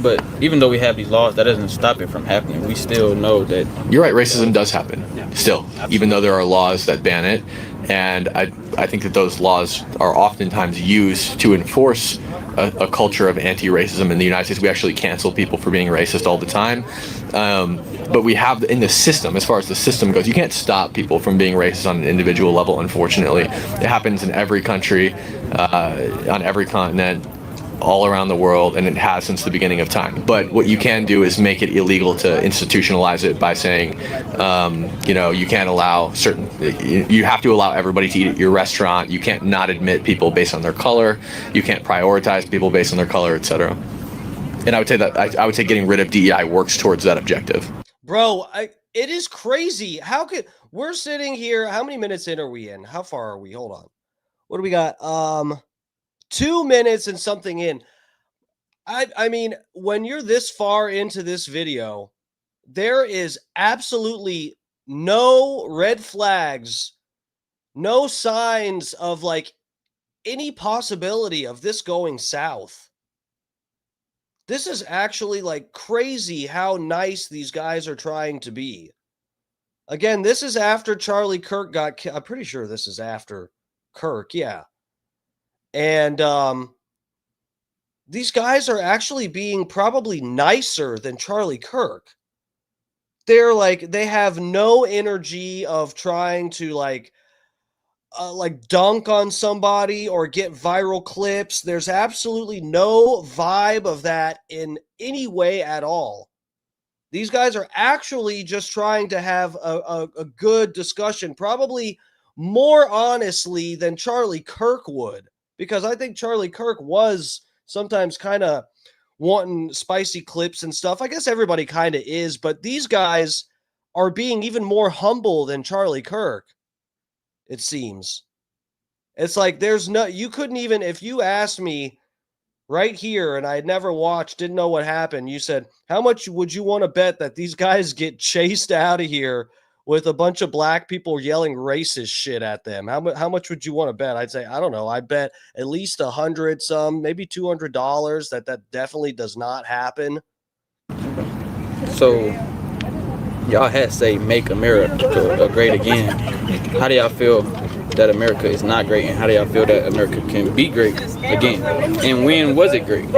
Speaker 9: But even though we have these laws, that doesn't stop it from happening. We still know that.
Speaker 10: You're right, racism does happen still, even though there are laws that ban it. And I think that those laws are oftentimes used to enforce a culture of anti-racism. In the United States, we actually cancel people for being racist all the time. But we have in the system, as far as the system goes, you can't stop people from being racist on an individual level, unfortunately. It happens in every country, on every continent, all around the world, and it has since the beginning of time. But what you can do is make it illegal to institutionalize it by saying, you can't allow you have to allow everybody to eat at your restaurant. You can't not admit people based on their color. You can't prioritize people based on their color, etc. And I would say that I would say getting rid of DEI works towards that objective.
Speaker 3: Bro, it is crazy. We're sitting here? How many minutes in are we in? How far are we? Hold on. What do we got? 2 minutes and something in. I mean, when you're this far into this video, there is absolutely no red flags, no signs of like any possibility of this going south. This is actually like crazy how nice these guys are trying to be. Again, this is after Charlie Kirk got killed. I'm pretty sure this is after Kirk, yeah. And these guys are actually being probably nicer than Charlie Kirk. They're like, they have no energy of trying to like dunk on somebody or get viral clips. There's absolutely no vibe of that in any way at all. These guys are actually just trying to have a good discussion, probably more honestly than Charlie Kirk would. Because I think Charlie Kirk was sometimes kind of wanting spicy clips and stuff. I guess everybody kind of is, but these guys are being even more humble than Charlie Kirk, it seems. It's like you couldn't even, if you asked me right here and I had never watched, didn't know what happened, you said, how much would you want to bet that these guys get chased out of here with a bunch of black people yelling racist shit at them? How much would you want to bet? I'd say, I don't know. I bet at least $100, maybe $200 that definitely does not happen.
Speaker 9: So y'all had say make America great again. How do y'all feel that America is not great, and how do y'all feel that America can be great again? And when was it great?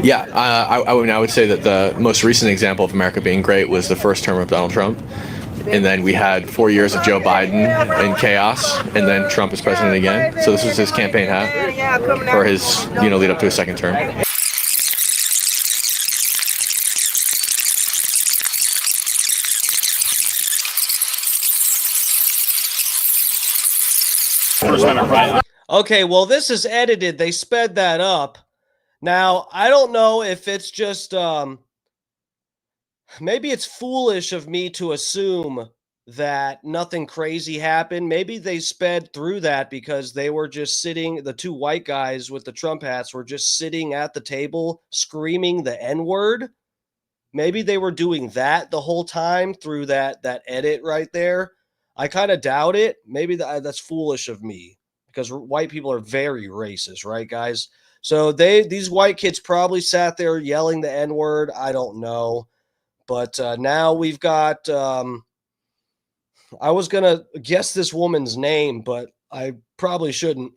Speaker 10: Yeah, I would say that the most recent example of America being great was the first term of Donald Trump. And then we had 4 years of Joe Biden in chaos, and then Trump is president again. So this was his campaign hat for his, lead up to his second term.
Speaker 3: Okay, well, this is edited. They sped that up. Now, I don't know if it's just maybe it's foolish of me to assume that nothing crazy happened. Maybe they sped through that because they were just sitting, the two white guys with the Trump hats were just sitting at the table screaming the N-word. Maybe they were doing that the whole time through that edit right there. I kind of doubt it. Maybe that's foolish of me because white people are very racist, right, guys? So these white kids probably sat there yelling the N-word. I don't know. But now we've got, I was going to guess this woman's name, but I probably shouldn't.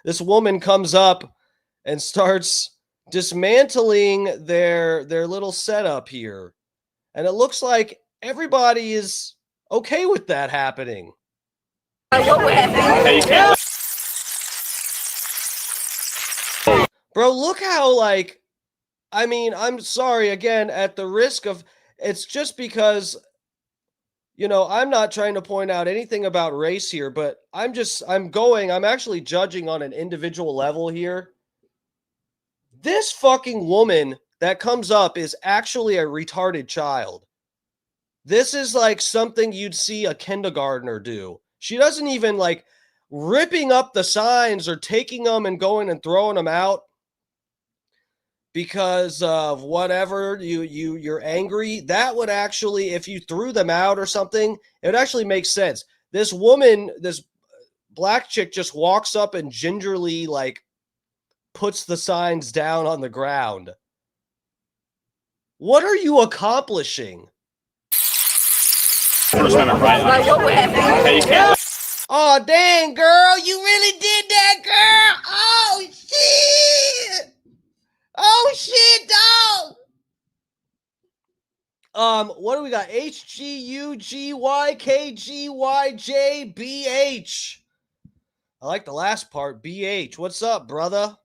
Speaker 3: This woman comes up and starts dismantling their little setup here. And it looks like everybody is okay with that happening. Bro, look how I'm sorry again at the risk of, it's just because, I'm not trying to point out anything about race here, but I'm actually judging on an individual level here. This fucking woman that comes up is actually a retarded child. This is like something you'd see a kindergartner do. She doesn't even ripping up the signs or taking them and going and throwing them out because of whatever you're angry. That would actually, if you threw them out or something, it would actually make sense. This woman, this black chick, just walks up and gingerly puts the signs down on the ground. What are you accomplishing? Oh, dang, girl, you really did that, girl. Oh, shit. Oh, shit, dog. What do we got? HGUGYKGYJBH. I like the last part, BH. What's up, brother?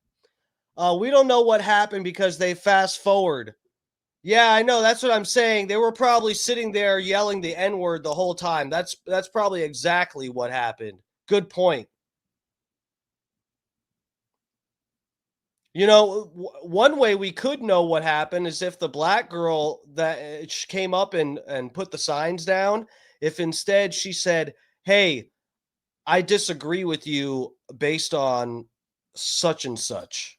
Speaker 3: We don't know what happened because they fast forward. Yeah, I know. That's what I'm saying. They were probably sitting there yelling the N-word the whole time. That's probably exactly what happened. Good point. One way we could know what happened is if the black girl that came up and put the signs down, if instead she said, hey, I disagree with you based on such and such.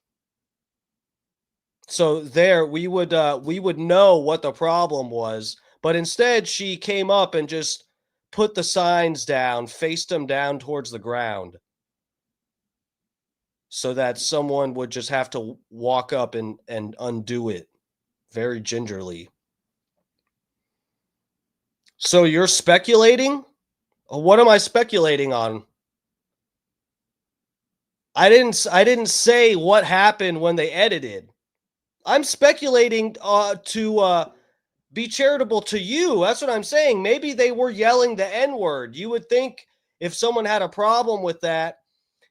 Speaker 3: So there we would know what the problem was, but instead she came up and just put the signs down, faced them down towards the ground, so that someone would just have to walk up and undo it very gingerly. So you're speculating? What am I speculating on? I didn't say what happened when they edited. I'm speculating to be charitable to you. That's what I'm saying. Maybe they were yelling the N-word. You would think if someone had a problem with that,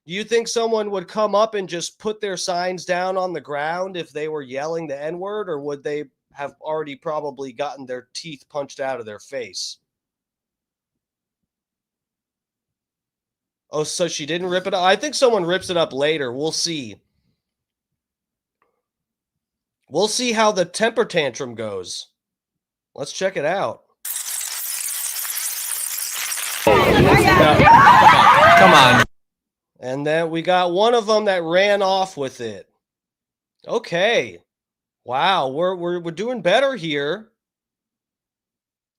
Speaker 3: do you think someone would come up and just put their signs down on the ground if they were yelling the N-word, or would they have already probably gotten their teeth punched out of their face? Oh, so she didn't rip it up? I think someone rips it up later. We'll see. We'll see how the temper tantrum goes. Let's check it out.
Speaker 10: Come on.
Speaker 3: And then we got one of them that ran off with it. Okay. Wow, we're doing better here.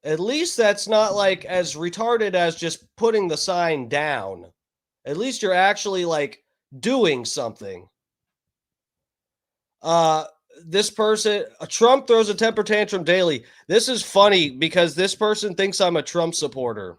Speaker 3: At least that's not as retarded as just putting the sign down. At least you're actually doing something. this person, Trump throws a temper tantrum daily. This is funny because this person thinks I'm a Trump supporter.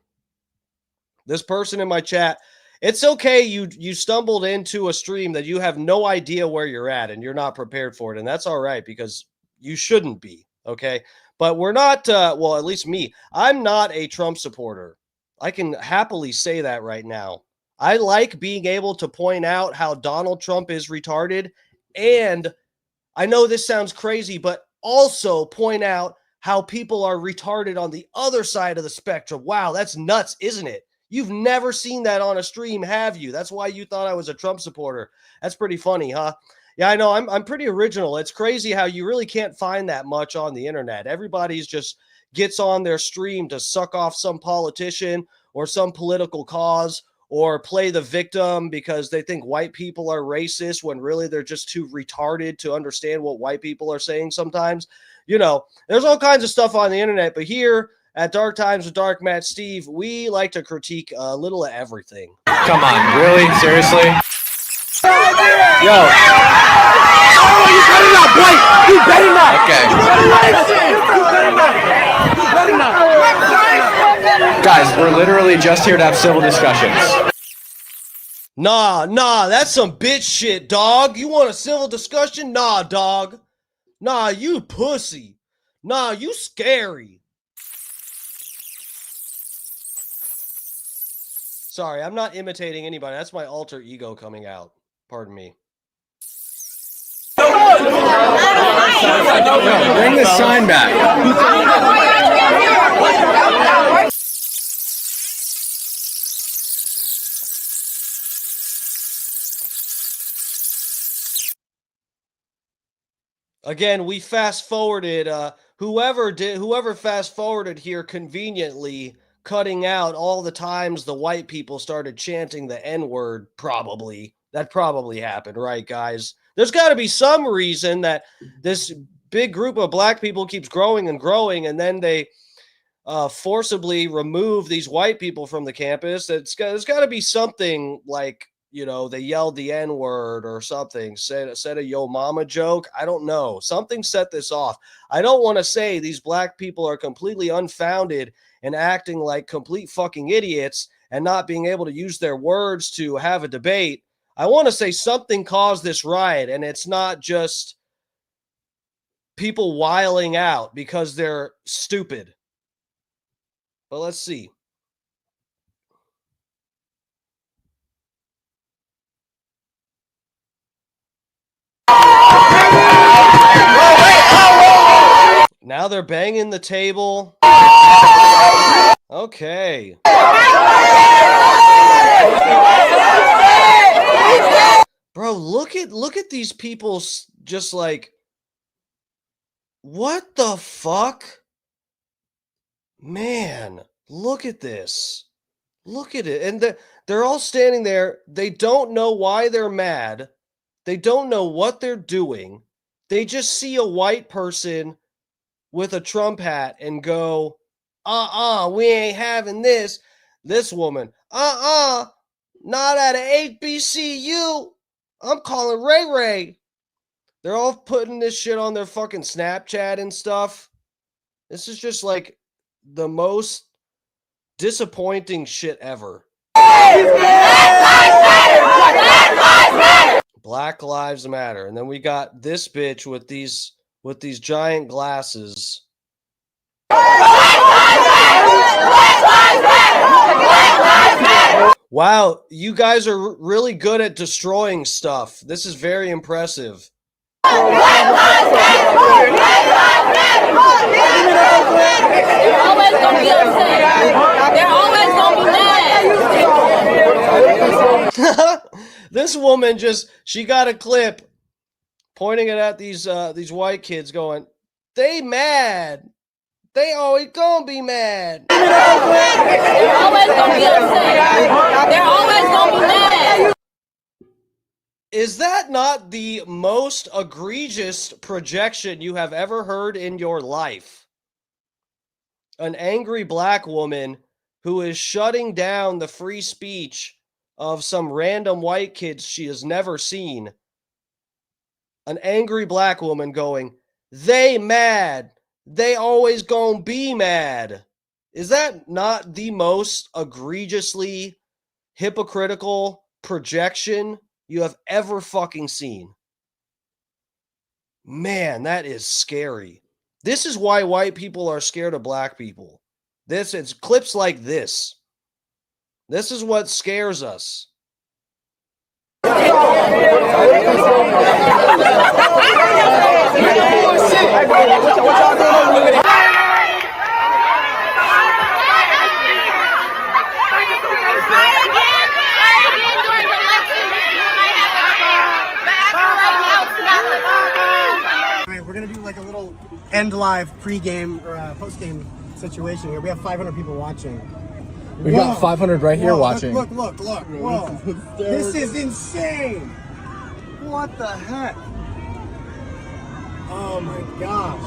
Speaker 3: This person in my chat, it's okay. You stumbled into a stream that you have no idea where you're at and you're not prepared for it. And that's all right because you shouldn't be. Okay. But we're not, well, at least me, I'm not a Trump supporter. I can happily say that right now. I like being able to point out how Donald Trump is retarded. And I know this sounds crazy, but also point out how people are retarded on the other side of the spectrum. Wow, that's nuts, isn't it? You've never seen that on a stream, have you? That's why you thought I was a Trump supporter. That's pretty funny, huh? Yeah, I know. I'm pretty original. It's crazy how you really can't find that much on the internet. Everybody's just gets on their stream to suck off some politician or some political cause or play the victim because they think white people are racist when really they're just too retarded to understand what white people are saying sometimes. You know, there's all kinds of stuff on the internet, but here at Dark Times with Dark Matt Steve, we like to critique a little of everything.
Speaker 10: Come on, really? Seriously? Yo.
Speaker 12: Oh, you better not, Blake! You better not!
Speaker 10: Okay.
Speaker 12: You better not!
Speaker 10: Guys, we're literally just here to have civil discussions.
Speaker 3: Nah, that's some bitch shit, dog. You want a civil discussion? Nah, dog. Nah, you pussy. Nah, you scary. Sorry, I'm not imitating anybody. That's my alter ego coming out. Pardon me.
Speaker 10: Bring the sign back.
Speaker 3: Again, we fast forwarded. Whoever fast forwarded here conveniently, cutting out all the times the white people started chanting the N-word. Probably that probably happened, right, guys? There's got to be some reason that this big group of black people keeps growing and growing, and then they forcibly remove these white people from the campus. There's got to be something like, you know, they yelled the N-word or something, said a yo mama joke. I don't know. Something set this off. I don't want to say these black people are completely unfounded and acting like complete fucking idiots and not being able to use their words to have a debate. I want to say something caused this riot, and it's not just people wiling out because they're stupid. But let's see. Now they're banging the table. Okay. Bro, look at these people just like, what the fuck? Man, look at this. Look at it. And they're all standing there. They don't know why they're mad. They don't know what they're doing. They just see a white person with a Trump hat and go, we ain't having this. This woman, not at an HBCU. I'm calling Ray Ray. They're all putting this shit on their fucking Snapchat and stuff. This is just like the most disappointing shit ever. Black Lives Matter. And then we got this bitch with these giant glasses. Wow, you guys are really good at destroying stuff. This is very impressive. This woman she got a clip pointing it at these white kids going, they mad. They always gonna be mad. They're always gonna be upset. They're always gonna be mad. Is that not the most egregious projection you have ever heard in your life? An angry black woman who is shutting down the free speech of some random white kids she has never seen an angry black woman going, they mad. They always gonna be mad. Is that not the most egregiously hypocritical projection you have ever fucking seen? Man, that is scary. This is why white people are scared of black people. It's clips like this. This is what scares us.
Speaker 13: We're gonna do like a little end live pre-game or post-game situation here. We have 500 people watching.
Speaker 14: We got 500 right here watching.
Speaker 13: Look. Whoa. This is insane. What the heck? Oh my gosh.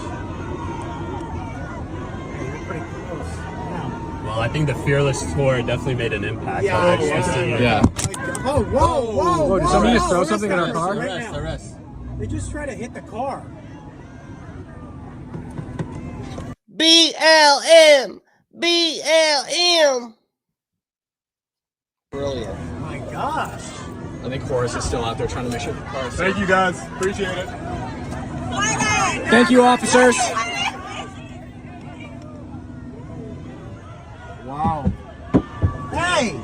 Speaker 13: Hey, you're pretty close. Yeah.
Speaker 11: Well, I think the Fearless tour definitely made an impact.
Speaker 14: Yeah.
Speaker 13: Oh, whoa.
Speaker 14: Did somebody just throw something in our car?
Speaker 13: Arrest. They just try to hit the car.
Speaker 3: BLM. Brilliant.
Speaker 13: Oh my gosh.
Speaker 14: I think Horace is still out there trying to make sure the car is safe.
Speaker 8: Thank you guys. Appreciate it.
Speaker 14: Thank you, officers.
Speaker 13: Wow. Hey!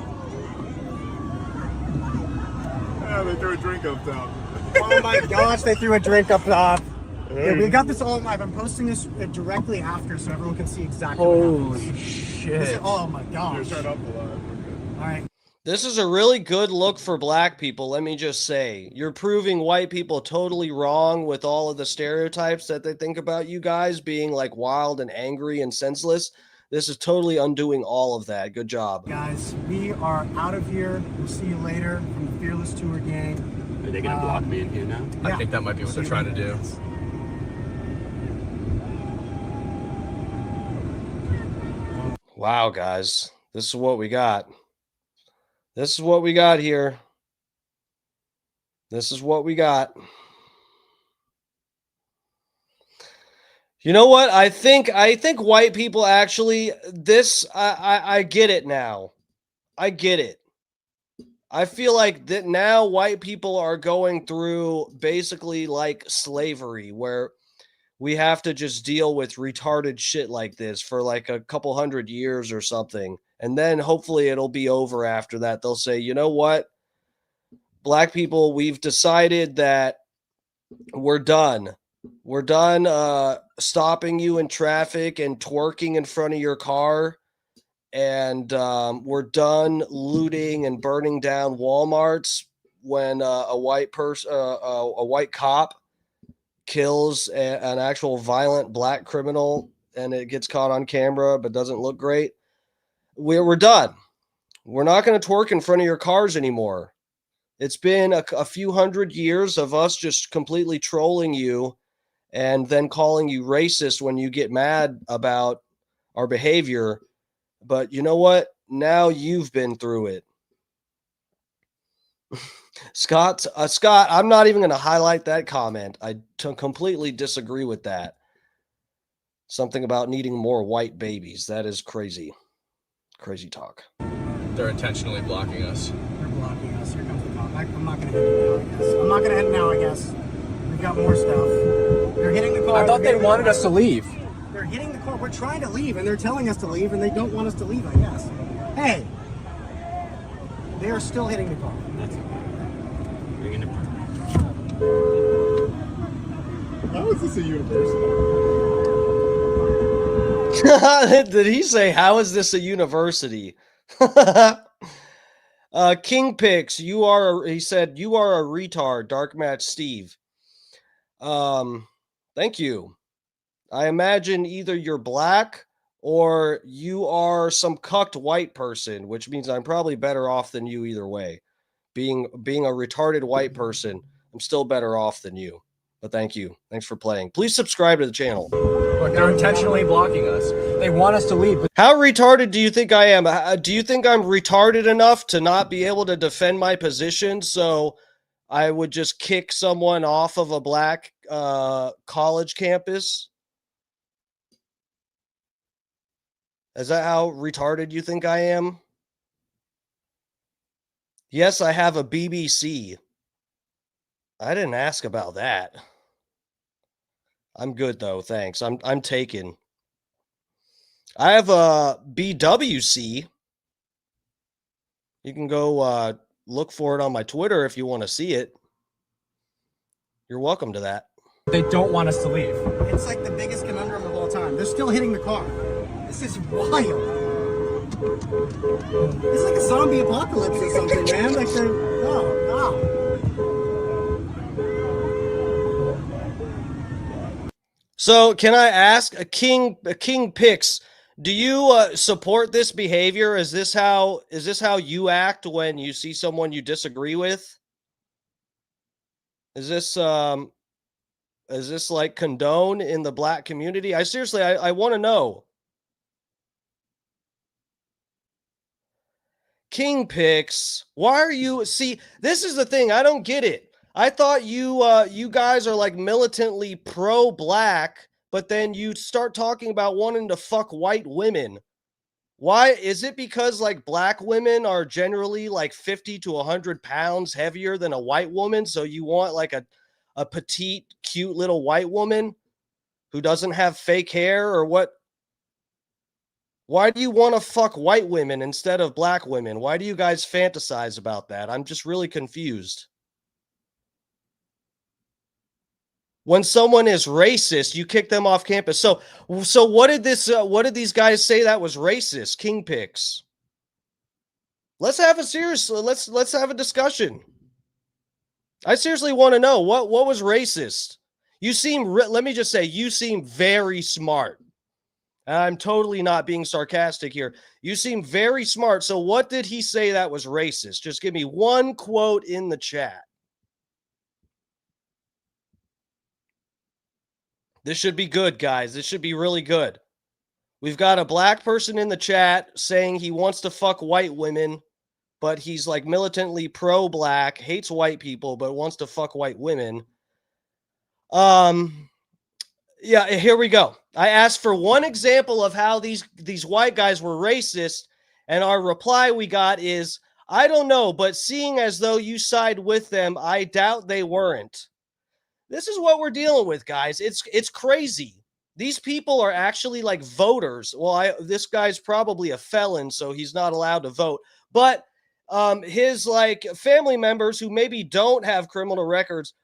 Speaker 8: Yeah, they threw a drink up top.
Speaker 13: Oh my gosh, they threw a drink up top. Yeah, we got this all live. I'm posting this directly after so everyone can see exactly what happened.
Speaker 14: Shit.
Speaker 13: Oh my gosh.
Speaker 8: Turn up the live.
Speaker 13: All right.
Speaker 3: This is a really good look for black people, let me just say. You're proving white people totally wrong with all of the stereotypes that they think about you guys being like wild and angry and senseless. This is totally undoing all of that. Good job.
Speaker 13: Guys, we are out of here. We'll see you later from the Fearless Tour gang.
Speaker 11: Are they going to block me in here now?
Speaker 14: I think that might be what they're trying to do.
Speaker 3: Wow, guys. This is what we got. This is what we got here. This is what we got. You know what? I think white people actually I get it now. I get it. I feel like that now white people are going through basically like slavery where we have to just deal with retarded shit like this for like a couple hundred years or something. And then hopefully it'll be over after that. They'll say, you know what? Black people, we've decided that we're done. We're done stopping you in traffic and twerking in front of your car. And we're done looting and burning down Walmarts when a white person, a white cop kills an actual violent black criminal and it gets caught on camera but doesn't look great. We're done. We're not going to twerk in front of your cars anymore. It's been a few hundred years of us just completely trolling you and then calling you racist when you get mad about our behavior. But you know what? Now you've been through it. Scott, I'm not even going to highlight that comment. I completely disagree with that. Something about needing more white babies. That is crazy. Crazy talk.
Speaker 14: They're intentionally blocking us.
Speaker 13: They're blocking us. Here comes the cop. I'm not going to hit you now, I guess. I'm not going to hit now, I guess. We've got more stuff. They're hitting the car.
Speaker 14: I thought they wanted us to leave.
Speaker 13: They're hitting the car. We're trying to leave, and they're telling us to leave, and they don't want us to leave, I guess. Hey! They are still hitting the car.
Speaker 11: That's okay. Bring it in.
Speaker 8: How is this a university?
Speaker 3: Did he say, how is this a university? King Pix, he said, you are a retard, Dark Match Steve. Thank you. I imagine either you're black or you are some cucked white person, which means I'm probably better off than you either way. Being a retarded white person, I'm still better off than you. But thank you. Thanks for playing. Please subscribe to the channel.
Speaker 14: Look, they're intentionally blocking us. They want us to leave.
Speaker 3: How retarded do you think I am? Do you think I'm retarded enough to not be able to defend my position? So I would just kick someone off of a black college campus? Is that how retarded you think I am? Yes, I have a BBC. I didn't ask about that. I'm good though, thanks. I'm taken. I have a BWC. You can go look for it on my Twitter if you want to see it. You're welcome to that.
Speaker 14: They don't want us to leave.
Speaker 13: It's like the biggest conundrum of all time. They're still hitting the car. This is wild. It's like a zombie apocalypse or something, man. Like they're no.
Speaker 3: So can I ask a King Pix, do you support this behavior? Is this how you act when you see someone you disagree with? Is this like condone in the black community? I seriously want to know. King Pix, why are you see, this is the thing, I don't get it. I thought you guys are like militantly pro-black, but then you start talking about wanting to fuck white women. Why is it? Because like black women are generally like 50 to 100 pounds heavier than a white woman, so you want like a petite, cute little white woman who doesn't have fake hair, or what? Why do you want to fuck white women instead of black women? Why do you guys fantasize about that? I'm just really confused. When someone is racist, you kick them off campus. So what did these guys say that was racist? King Pix. Let's have a discussion. I seriously want to know what was racist. You seem, let me just say, you seem very smart. I'm totally not being sarcastic here. You seem very smart. So what did he say that was racist? Just give me one quote in the chat. This should be good, guys. This should be really good. We've got a black person in the chat saying he wants to fuck white women, but he's like militantly pro-black, hates white people, but wants to fuck white women. Yeah, here we go. I asked for one example of how these white guys were racist, and our reply we got is, I don't know, but seeing as though you side with them, I doubt they weren't. This is what we're dealing with, guys. It's crazy. These people are actually like voters. Well, this guy's probably a felon, so he's not allowed to vote. But his like family members who maybe don't have criminal records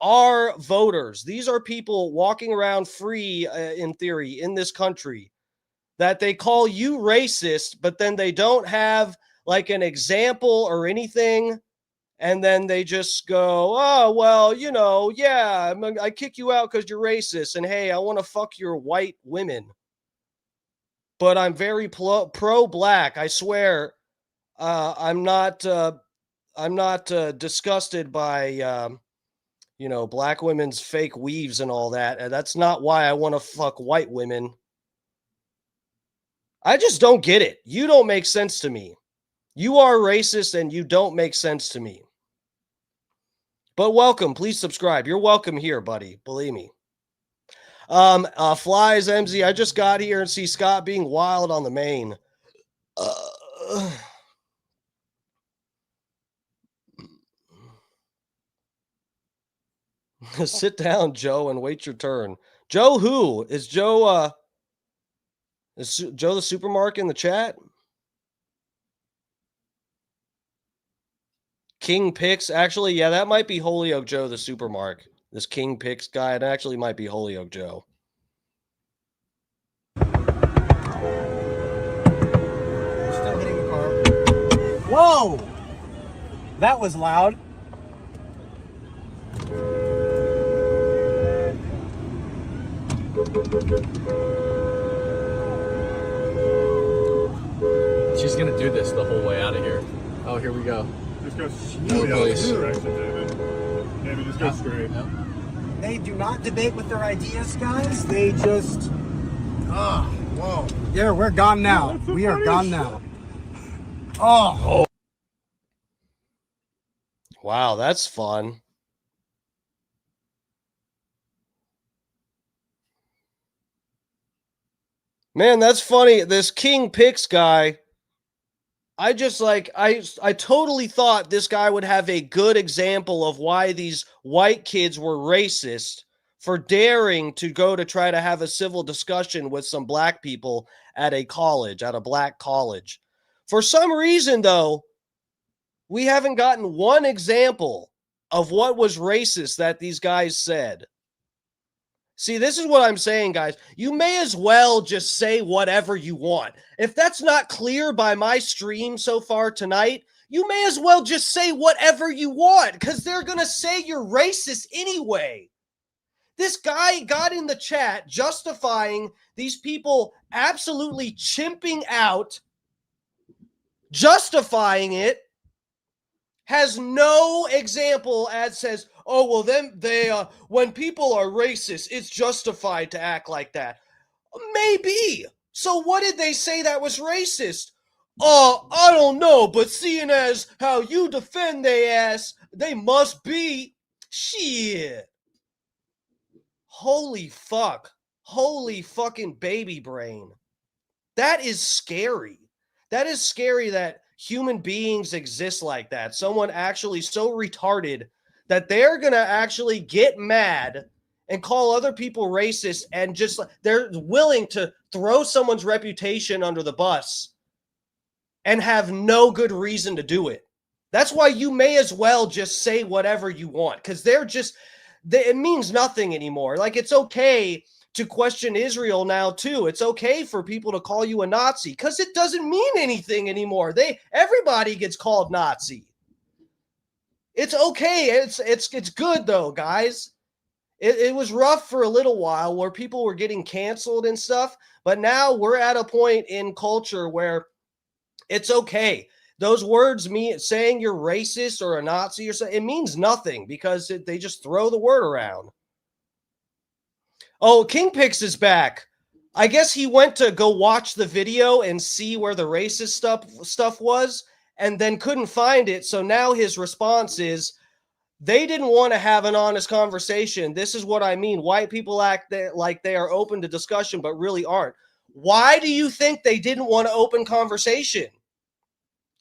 Speaker 3: are voters. These are people walking around free, in theory, in this country, that they call you racist, but then they don't have like an example or anything. And then they just go, oh, well, you know, yeah, I kick you out because you're racist. And hey, I want to fuck your white women. But I'm very pro-black. I swear, I'm not disgusted by, you know, black women's fake weaves and all that. And that's not why I want to fuck white women. I just don't get it. You don't make sense to me. You are racist and you don't make sense to me. But welcome. Please subscribe. You're welcome here, buddy. Believe me. Flies, MZ. I just got here and see Scott being wild on the main. Sit down, Joe, and wait your turn. Joe who? Is Joe the supermarket in the chat? King Pix, actually, yeah, that might be Holyoke Joe, the supermark. This King Pix guy, it actually might be Holyoke Joe.
Speaker 13: Still hitting the car. Whoa! That was loud.
Speaker 10: She's gonna do this the whole way out of here. Oh, here we go.
Speaker 8: Just go straight the opposite direction, David. David, just go straight. Yep.
Speaker 13: They do not debate with their ideas, guys. They just... whoa. Yeah, we're gone now. We are gone now. Oh.
Speaker 3: Wow, that's fun. Man, that's funny. This King Picks guy, I just like I totally thought this guy would have a good example of why these white kids were racist for daring to go to try to have a civil discussion with some black people at a college, at a black college. For some reason though, we haven't gotten one example of what was racist that these guys said. See, this is what I'm saying, guys. You may as well just say whatever you want. If that's not clear by my stream so far tonight, you may as well just say whatever you want because they're going to say you're racist anyway. This guy got in the chat justifying these people absolutely chimping out, justifying it, has no example as says, oh, well, then when people are racist, it's justified to act like that. Maybe. So what did they say that was racist? I don't know, but seeing as how you defend they ass, they must be. Shit. Holy fuck. Holy fucking baby brain. That is scary. That is scary that human beings exist like that. Someone actually so retarded that they're going to actually get mad and call other people racist and just they're willing to throw someone's reputation under the bus and have no good reason to do it. That's why you may as well just say whatever you want because it means nothing anymore. Like it's okay to question Israel now too. It's okay for people to call you a Nazi because it doesn't mean anything anymore. Everybody gets called Nazi. It's okay. It's good though, guys. It was rough for a little while where people were getting canceled and stuff, but now we're at a point in culture where it's okay. Those words mean saying you're racist or a Nazi or something, it means nothing because they just throw the word around. Oh, King Pix is back. I guess he went to go watch the video and see where the racist stuff was and then couldn't find it. So now his response is, they didn't want to have an honest conversation. This is what I mean. White people act like they are open to discussion, but really aren't. Why do you think they didn't want to open conversation?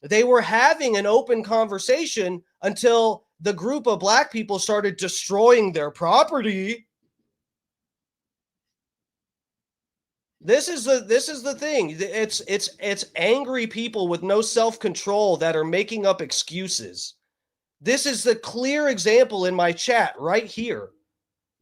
Speaker 3: They were having an open conversation until the group of black people started destroying their property. This is the thing. It's angry people with no self-control that are making up excuses. This is the clear example in my chat right here.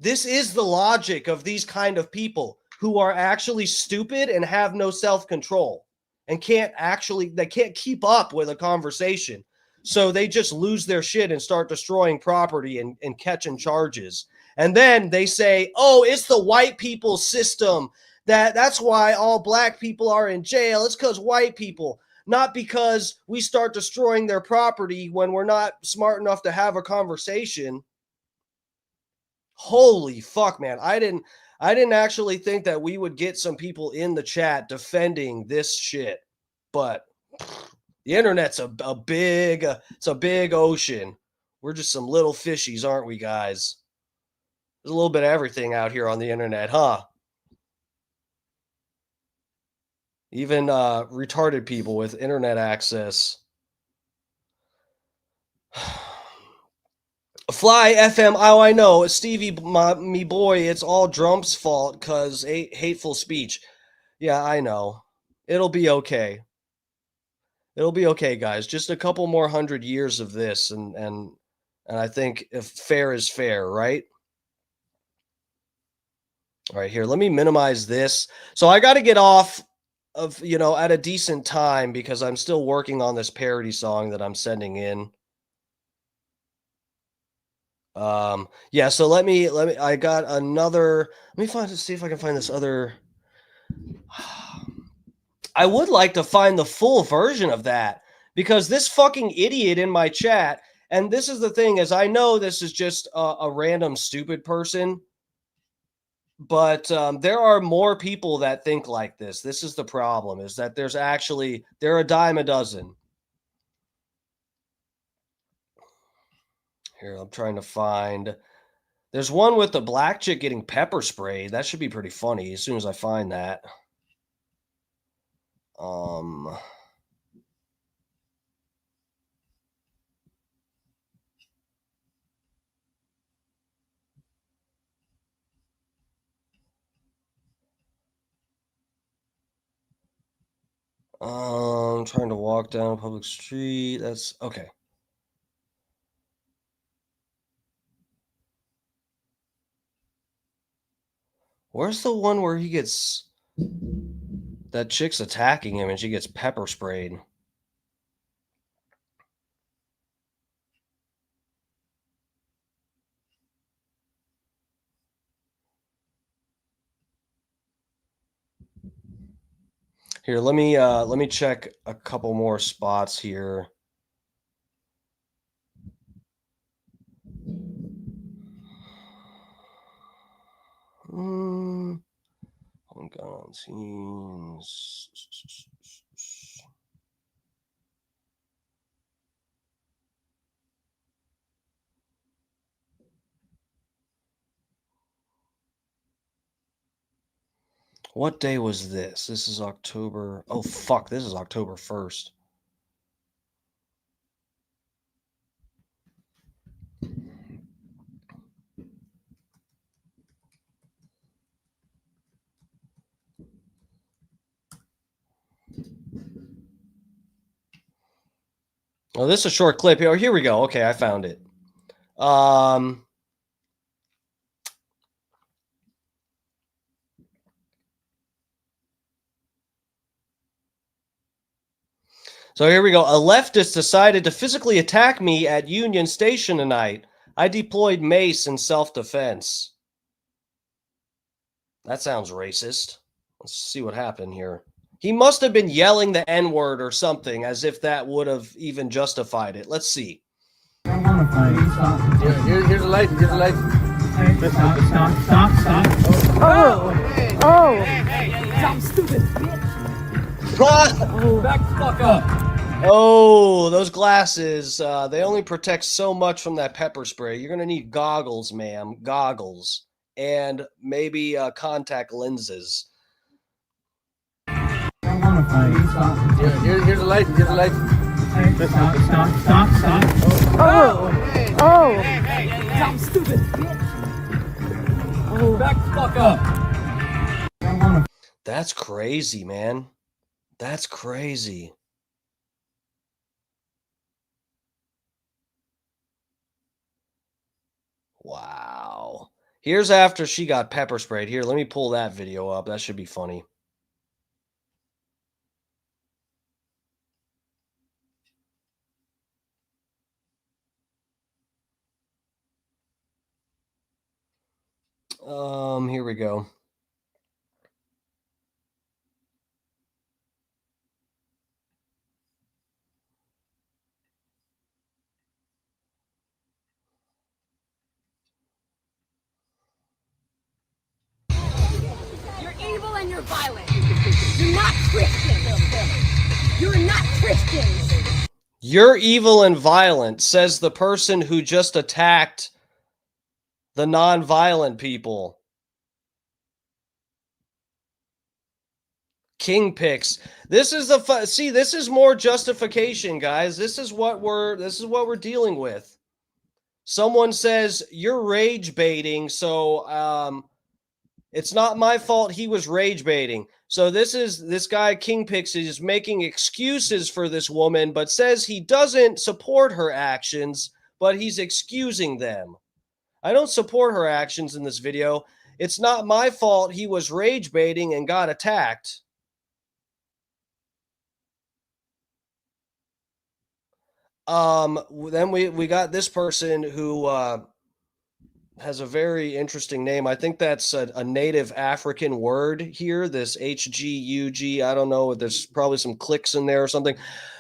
Speaker 3: This is the logic of these kind of people who are actually stupid and have no self-control and they can't keep up with a conversation. So they just lose their shit and start destroying property and catching charges. And then they say, oh, it's the white people's system. That's why all black people are in jail. It's because white people, not because we start destroying their property when we're not smart enough to have a conversation. Holy fuck, man. I didn't actually think that we would get some people in the chat defending this shit. But the internet's a big ocean. We're just some little fishies, aren't we, guys? There's a little bit of everything out here on the internet, huh? Even retarded people with internet access. Fly FM, oh, I know. Stevie, me boy, it's all Trump's fault because hateful speech. Yeah, I know. It'll be okay. It'll be okay, guys. Just a couple more 100 years of this, and I think if fair is fair, right? All right, here, let me minimize this. So I got to get off of, at a decent time because I'm still working on this parody song that I'm sending in. Yeah, so let me I got another, see if I can find this other. I would like to find the full version of that because this fucking idiot in my chat, and this is the thing, is I know this is just a random stupid person, but there are more people that think like this. This is the problem, is that there are a dime a dozen. Here, I'm trying to find. There's one with the black chick getting pepper sprayed. That should be pretty funny as soon as I find that. I'm trying to walk down a public street. That's okay. Where's the one where he gets that chick's attacking him and she gets pepper sprayed? Here, let me check a couple more spots here. On gun on scenes. What day was this? This is October. Oh, fuck. This is October 1st. Oh, this is a short clip. Oh, here we go. Okay, I found it. So here we go. A leftist decided to physically attack me at Union Station tonight. I deployed mace in self-defense. That sounds racist. Let's see what happened here. He must have been yelling the N-word or something, as if that would have even justified it. Let's see.
Speaker 12: Here's the light. Here's the light. Stop.
Speaker 15: Stop, stupid
Speaker 3: bitch.
Speaker 15: Back the fuck up.
Speaker 3: Oh, those glasses. They only protect so much from that pepper spray. You're going to need goggles, ma'am. Goggles. And maybe contact lenses.
Speaker 12: Here's the light. Here's the light.
Speaker 15: Stop. Stop, stupid bitch. Back the fuck up.
Speaker 3: That's crazy, man. That's crazy. Wow. Here's after she got pepper sprayed. Here, let me pull that video up. That should be funny. Here we go.
Speaker 15: You're evil and you're violent. You're not Christians. You're not Christians.
Speaker 3: You're evil and violent, says the person who just attacked the non-violent people. King picks. This is the see. This is more justification, guys. This is what we're dealing with. Someone says you're rage baiting, so it's not my fault he was rage baiting. So this guy King Picks is making excuses for this woman, but says he doesn't support her actions, but he's excusing them. I don't support her actions in this video. It's not my fault he was rage baiting and got attacked. Then we got this person who has a very interesting name. I think that's a native African word here, this HGUG. I don't know. There's probably some clicks in there or something.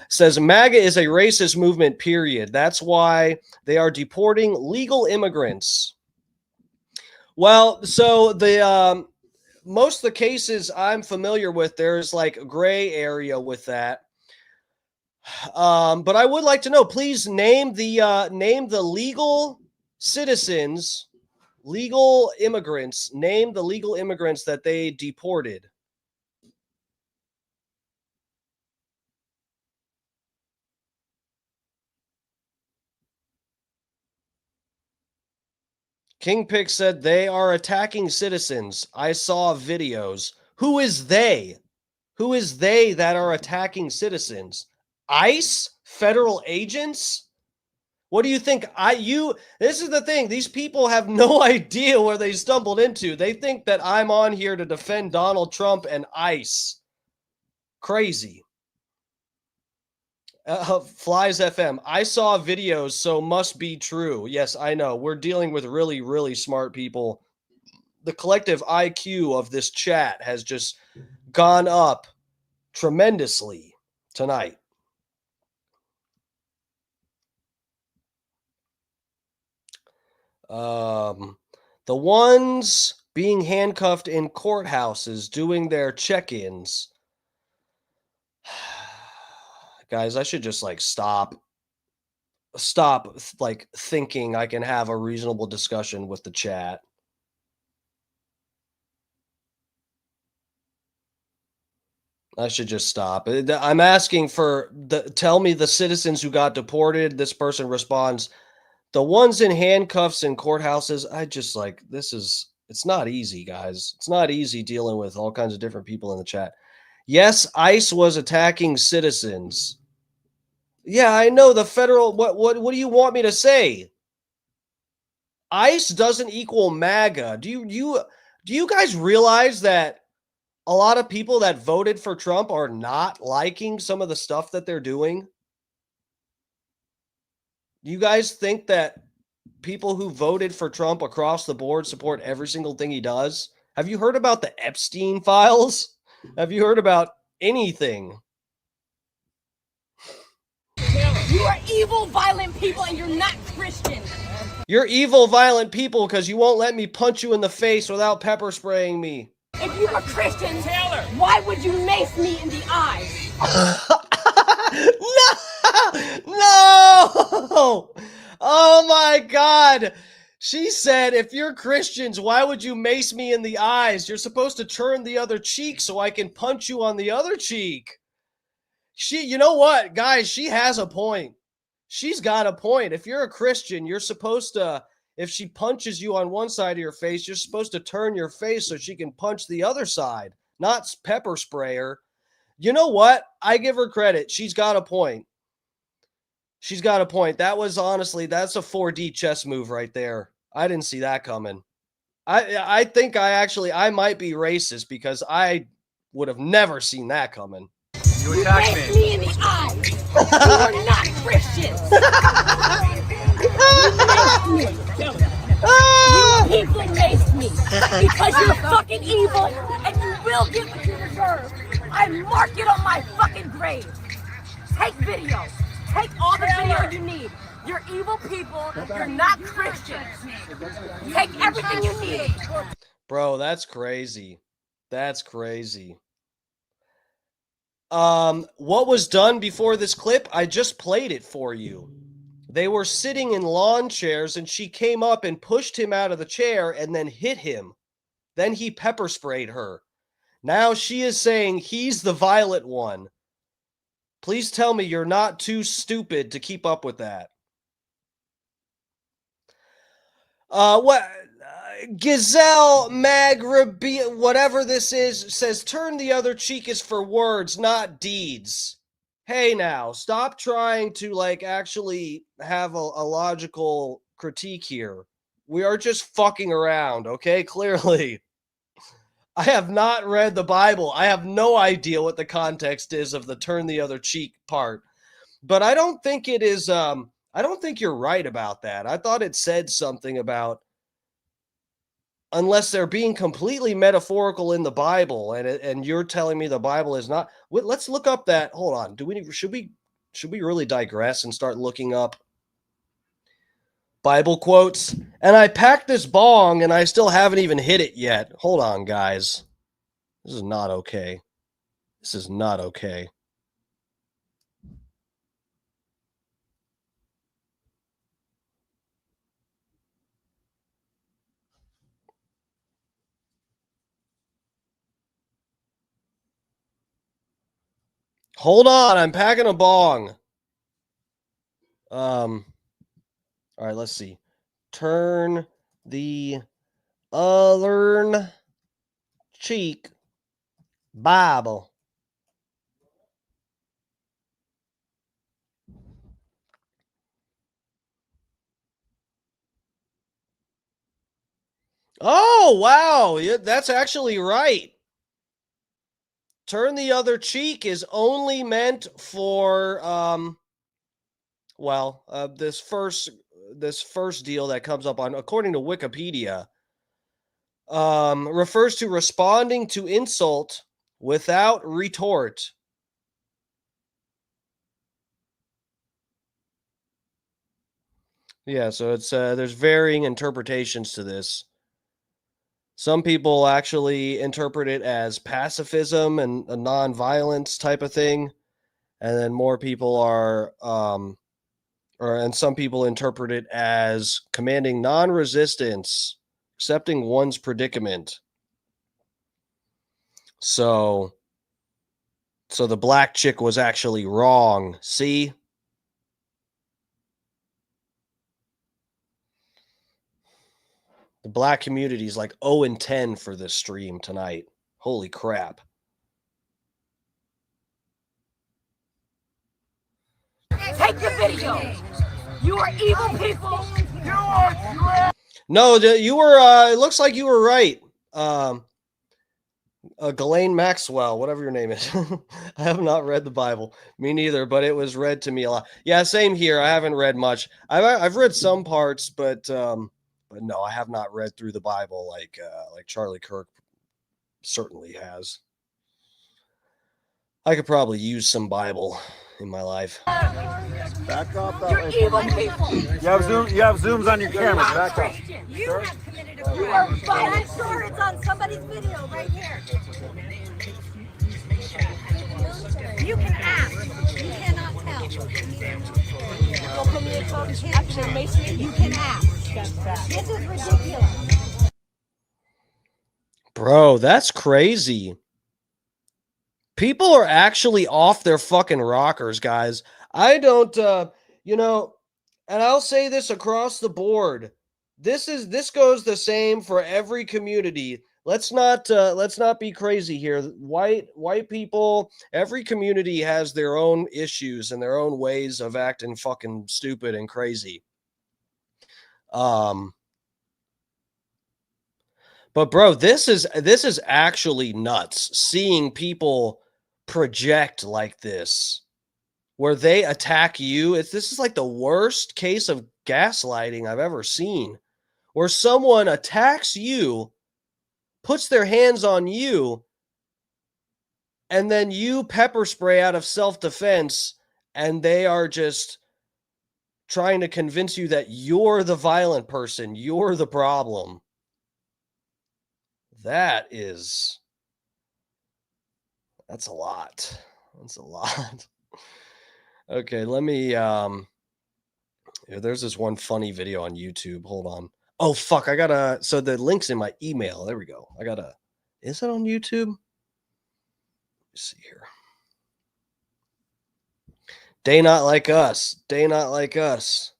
Speaker 3: Says MAGA is a racist movement, period. That's why they are deporting legal immigrants. Well, so the most of the cases I'm familiar with, there's like a gray area with that. But I would like to know, please name the legal citizens, legal immigrants, name the legal immigrants that they deported. Kingpick said they are attacking citizens. I saw videos. Who is they? Who is they that are attacking citizens? ICE? Federal agents? What do you think? This is the thing. These people have no idea where they stumbled into. They think that I'm on here to defend Donald Trump and ICE. Crazy. Flies FM. I saw videos, so must be true. Yes, I know. We're dealing with really, really smart people. The collective IQ of this chat has just gone up tremendously tonight. The ones being handcuffed in courthouses doing their check-ins. Guys, I should just like stop like thinking I can have a reasonable discussion with the chat. I should just stop. I'm asking for tell me the citizens who got deported. This person responds, the ones in handcuffs in courthouses. I just like, it's not easy, guys. It's not easy dealing with all kinds of different people in the chat. Yes, ICE was attacking citizens. Yeah, I know the federal, what do you want me to say? ICE doesn't equal MAGA. Do you guys realize that a lot of people that voted for Trump are not liking some of the stuff that they're doing? Do you guys think that people who voted for Trump across the board support every single thing he does? Have you heard about the Epstein files? Have you heard about anything?
Speaker 15: You are evil, violent people, and you're not Christian.
Speaker 3: You're evil, violent people because you won't let me punch you in the face without pepper spraying me.
Speaker 15: If you were Christian, Taylor, why would you mace me in the eyes?
Speaker 3: No! Oh my God. She said, if you're Christians, why would you mace me in the eyes? You're supposed to turn the other cheek so I can punch you on the other cheek. You know what, guys? She has a point. She's got a point. If you're a Christian, you're supposed to, if she punches you on one side of your face, you're supposed to turn your face so she can punch the other side, not pepper spray her. You know what? I give her credit. She's got a point. She's got a point. That was honestly, that's a 4D chess move right there. I didn't see that coming. I think I might be racist because I would have never seen that coming.
Speaker 15: You attacked me in the eye. You are not Christians. You people maced me because you're fucking evil and you will get what you deserve. I mark it on my fucking grave. Take video. Take all the video you need. You're evil people. You're not Christians. Take everything you need.
Speaker 3: Bro, that's crazy. That's crazy. What was done before this clip? I just played it for you. They were sitting in lawn chairs and she came up and pushed him out of the chair and then hit him. Then he pepper sprayed her. Now she is saying he's the violent one. Please tell me you're not too stupid to keep up with that. Gazelle Magrabi, whatever this is, says turn the other cheek is for words, not deeds. Hey now, stop trying to like actually have a logical critique here. We are just fucking around, okay? Clearly. I have not read the Bible. I have no idea what the context is of the turn the other cheek part. But I don't think it is I don't think you're right about that. I thought it said something about unless they're being completely metaphorical in the Bible and you're telling me the Bible is not. Let's look up that. Hold on. Should we really digress and start looking up Bible quotes? And I packed this bong and I still haven't even hit it yet. Hold on, guys. This is not okay. This is not okay. Hold on, I'm packing a bong. All right, let's see. Turn the other cheek. Bible. Oh, wow. Yeah, that's actually right. Turn the other cheek is only meant for this first deal that comes up on, according to Wikipedia, refers to responding to insult without retort. Yeah, so it's there's varying interpretations to this. Some people actually interpret it as pacifism and a non-violence type of thing, and then more people are and some people interpret it as commanding non-resistance, accepting one's predicament. So the black chick was actually wrong. See? The black community is like 0-10 for this stream tonight. Holy crap.
Speaker 15: Take the video. You are evil people. You are.
Speaker 3: No, you were. It looks like you were right. Ghislaine Maxwell, whatever your name is. I have not read the Bible. Me neither, but it was read to me a lot. Yeah, same here. I haven't read much. I've read some parts, but no, I have not read through the Bible like Charlie Kirk certainly has. I could probably use some Bible in my life.
Speaker 15: Back off that way. Evil people.
Speaker 12: You have zooms on your camera. Back off.
Speaker 15: You have committed a crime. You are violent. I'm sure it's on somebody's video right here. You can ask. You cannot tell. You can ask. This is ridiculous.
Speaker 3: Bro, that's crazy. People are actually off their fucking rockers, guys. I don't, and I'll say this across the board. This goes the same for every community. Let's not be crazy here. White people, every community has their own issues and their own ways of acting fucking stupid and crazy. But bro, this is actually nuts. Seeing people project like this, where they attack you. This is like the worst case of gaslighting I've ever seen, where someone attacks you, puts their hands on you, and then you pepper spray out of self-defense, and they are just trying to convince you that you're the violent person, you're the problem. That's a lot. That's a lot. Okay, let me there's this one funny video on YouTube. Hold on. Oh fuck, so the link's in my email. There we go. Is it on YouTube? Let's see here. They not like us. They not like us.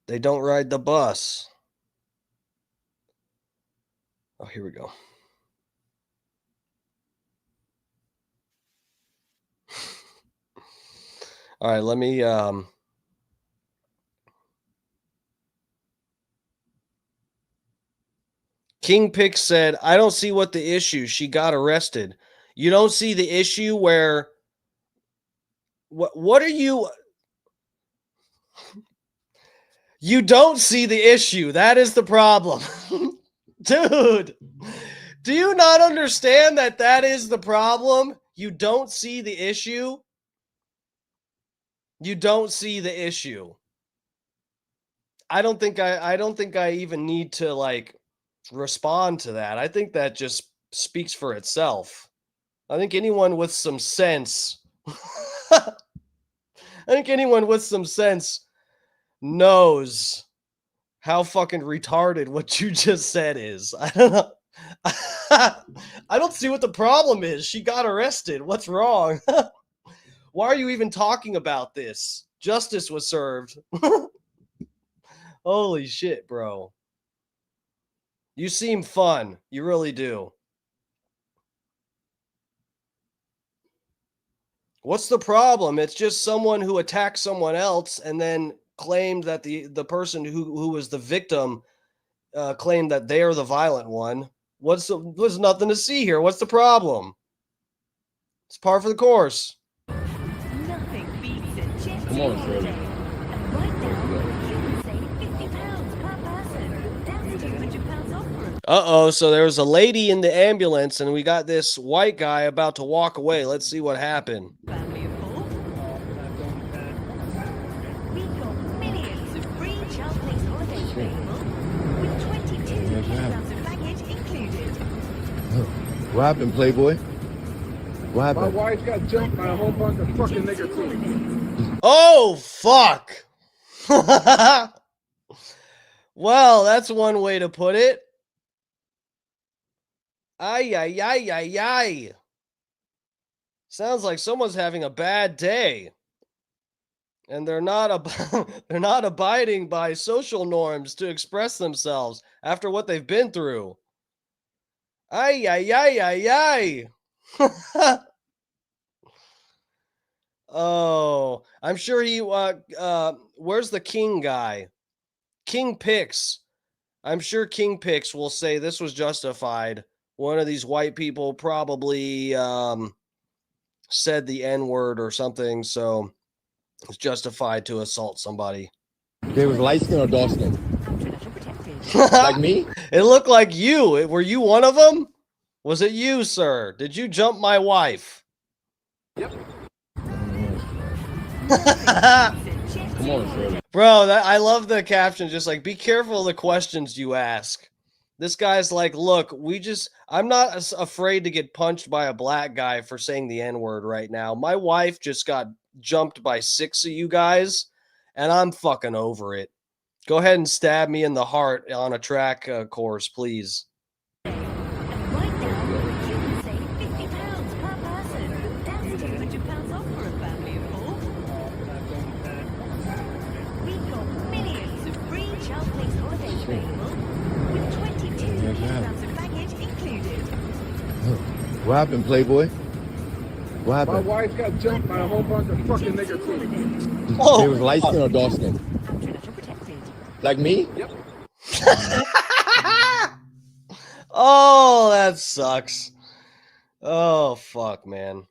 Speaker 3: They don't ride the bus. Oh, here we go. All right, let me King Pick said, I don't see what the issue. She got arrested. You don't see the issue where what are you? You don't see the issue. That is the problem. Dude, do you not understand that is the problem? You don't see the issue. You don't see the issue. I don't think I even need to respond to that. I think that just speaks for itself. I think anyone with some sense knows how fucking retarded what you just said is. I don't know. I don't see what the problem is. She got arrested. What's wrong? Why are you even talking about this? Justice was served. Holy shit, bro. You seem fun. You really do. What's the problem? It's just someone who attacked someone else and then claimed that the person who was the victim claimed that they are the violent one. There's nothing to see here. What's the problem? It's par for the course.
Speaker 12: Nothing beats it.
Speaker 10: Come on, Shirley.
Speaker 12: Right now, you can save £50 per person. That's £200 off for a
Speaker 3: Uh-oh, so there was a lady in the ambulance, and we got this white guy about to walk away. Let's see what happened.
Speaker 12: family of four. We've got millions of free child place holidays available, with 22 kilograms of baggage included.
Speaker 16: What happened, Playboy? What
Speaker 8: My
Speaker 16: happened?
Speaker 8: wife got jumped by a whole bunch of fucking niggas too.
Speaker 3: Oh, fuck. Well, that's one way to put it. Ay, ay, ay, ay, ay. Sounds like someone's having a bad day. And they're not they're not abiding by social norms to express themselves after what they've been through. Ay, ay, ay, ay, ay. Oh, I'm sure he where's the King guy? King Pix. I'm sure King Pix will say this was justified. One of these white people probably said the N-word or something, so it's justified to assault somebody.
Speaker 16: They was light skin or dark skin? Like me?
Speaker 3: It looked like you. Were you one of them? Was it you, sir? Did you jump my wife?
Speaker 16: Come on, Shirley.
Speaker 3: Bro, I love the caption. Just like, be careful of the questions you ask. This guy's like, look, I'm not afraid to get punched by a black guy for saying the N-word right now. My wife just got jumped by 6 of you guys, and I'm fucking over it. Go ahead and stab me in the heart on a track course, please.
Speaker 12: Right now, you can save £50 per person. That's £200 off for a family of four. We've got millions of free child place holidays available, with 22 kilograms of baggage included.
Speaker 16: What happened, Playboy? What
Speaker 8: My
Speaker 16: happened?
Speaker 8: wife got jumped by a whole bunch of fucking niggas too.
Speaker 16: They was light skin or dark skin? Like me?
Speaker 8: Yep.
Speaker 3: Oh, that sucks. Oh, fuck, man.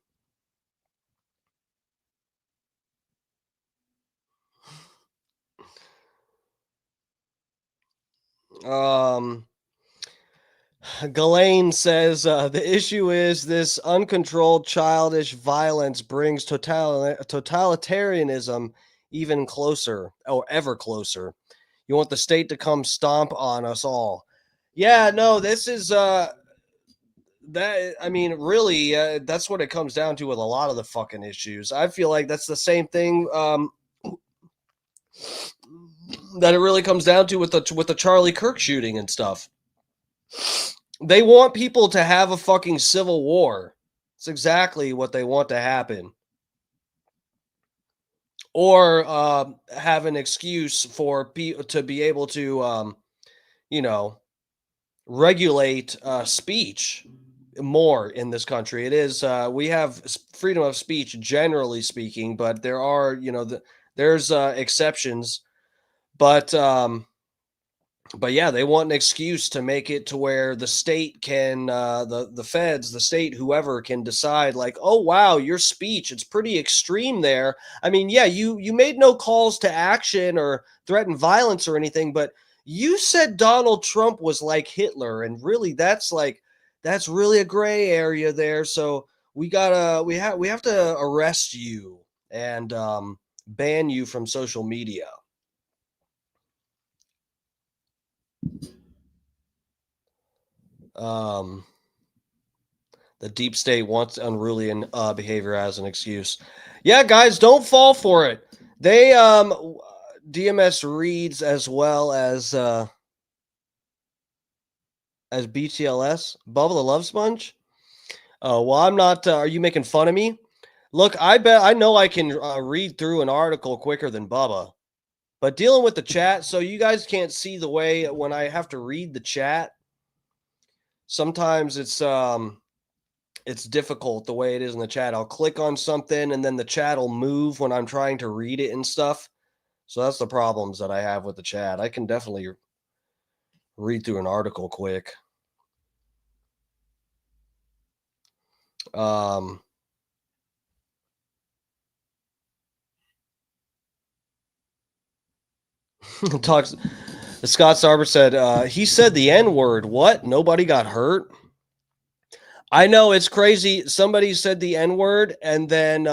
Speaker 3: Ghislaine says the issue is this uncontrolled childish violence brings totalitarianism even closer, or ever closer. You want the state to come stomp on us all. Yeah, no, this is that, I mean, really, that's what it comes down to with a lot of the fucking issues. I feel like that's the same thing that it really comes down to with the Charlie Kirk shooting and stuff. They want people to have a fucking civil war. It's exactly what they want to happen. Or have an excuse for to be able to, regulate speech more in this country. It is we have freedom of speech generally speaking, but there are there's exceptions. But yeah, they want an excuse to make it to where the state can, the feds, the state, whoever can decide like, oh, wow, your speech, it's pretty extreme there. I mean, yeah, you made no calls to action or threaten violence or anything, but you said Donald Trump was like Hitler. And really, that's really a gray area there. So we have to arrest you and ban you from social media. The deep state wants unruly and behavior as an excuse. Yeah, guys, don't fall for it. They DMS reads as well as BTLS, Bubba the Love Sponge. Oh, well, I'm not. Are you making fun of me? Look, I know I can read through an article quicker than Bubba, but dealing with the chat, so you guys can't see the way when I have to read the chat. Sometimes it's difficult the way it is in the chat. I'll click on something and then the chat will move when I'm trying to read it and stuff. So that's the problems that I have with the chat. I can definitely read through an article quick. Talks. Scott Sarber said he said the N-word. What? Nobody got hurt? I know, it's crazy. Somebody said the N-word and then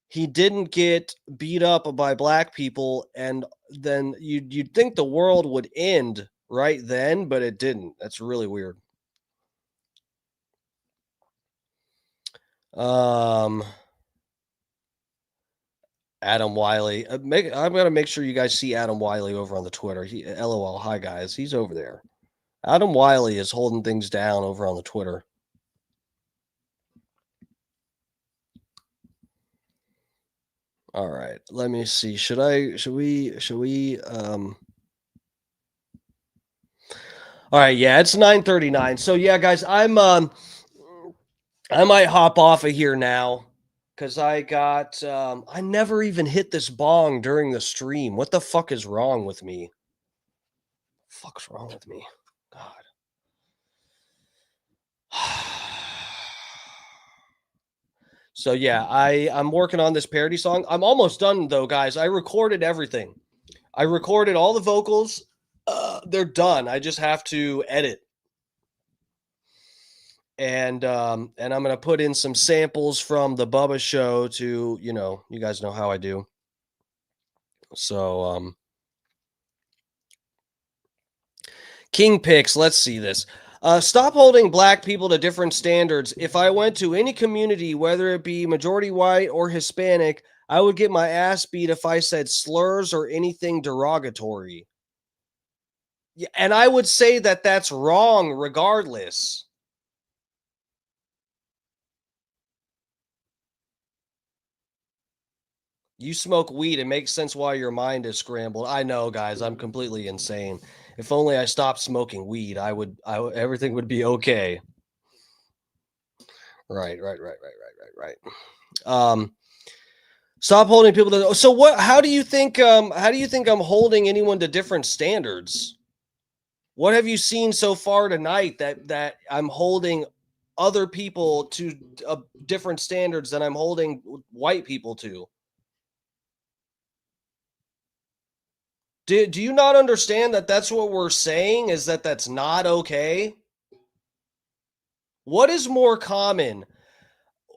Speaker 3: he didn't get beat up by black people, and then you'd think the world would end right then, but it didn't. That's really weird. Adam Wiley. I'm gonna make sure you guys see Adam Wiley over on the Twitter. LOL. Hi guys. He's over there. Adam Wiley is holding things down over on the Twitter. All right. Let me see. Should we all right, yeah, it's 9:39. So yeah, guys, I might hop off of here now because I got I never even hit this bong during the stream. What the fuck is wrong with me? Fuck's wrong with me? God. So yeah, I'm working on this parody song. I'm almost done though, guys. I recorded everything. I recorded all the vocals. They're done. I just have to edit. And I'm gonna put in some samples from the Bubba show to, you guys know how I do. So King Picks, let's see this. Stop holding black people to different standards. If I went to any community, whether it be majority white or Hispanic, I would get my ass beat if I said slurs or anything derogatory. Yeah, and I would say that that's wrong regardless. You smoke weed, it makes sense why your mind is scrambled. I know, guys, I'm completely insane. If only I stopped smoking weed, everything would be okay. Right. Stop holding people to. So what? How do you think? How do you think I'm holding anyone to different standards? What have you seen so far tonight that I'm holding other people to different standards than I'm holding white people to? Do you not understand that that's what we're saying, is that that's not okay? What is more common?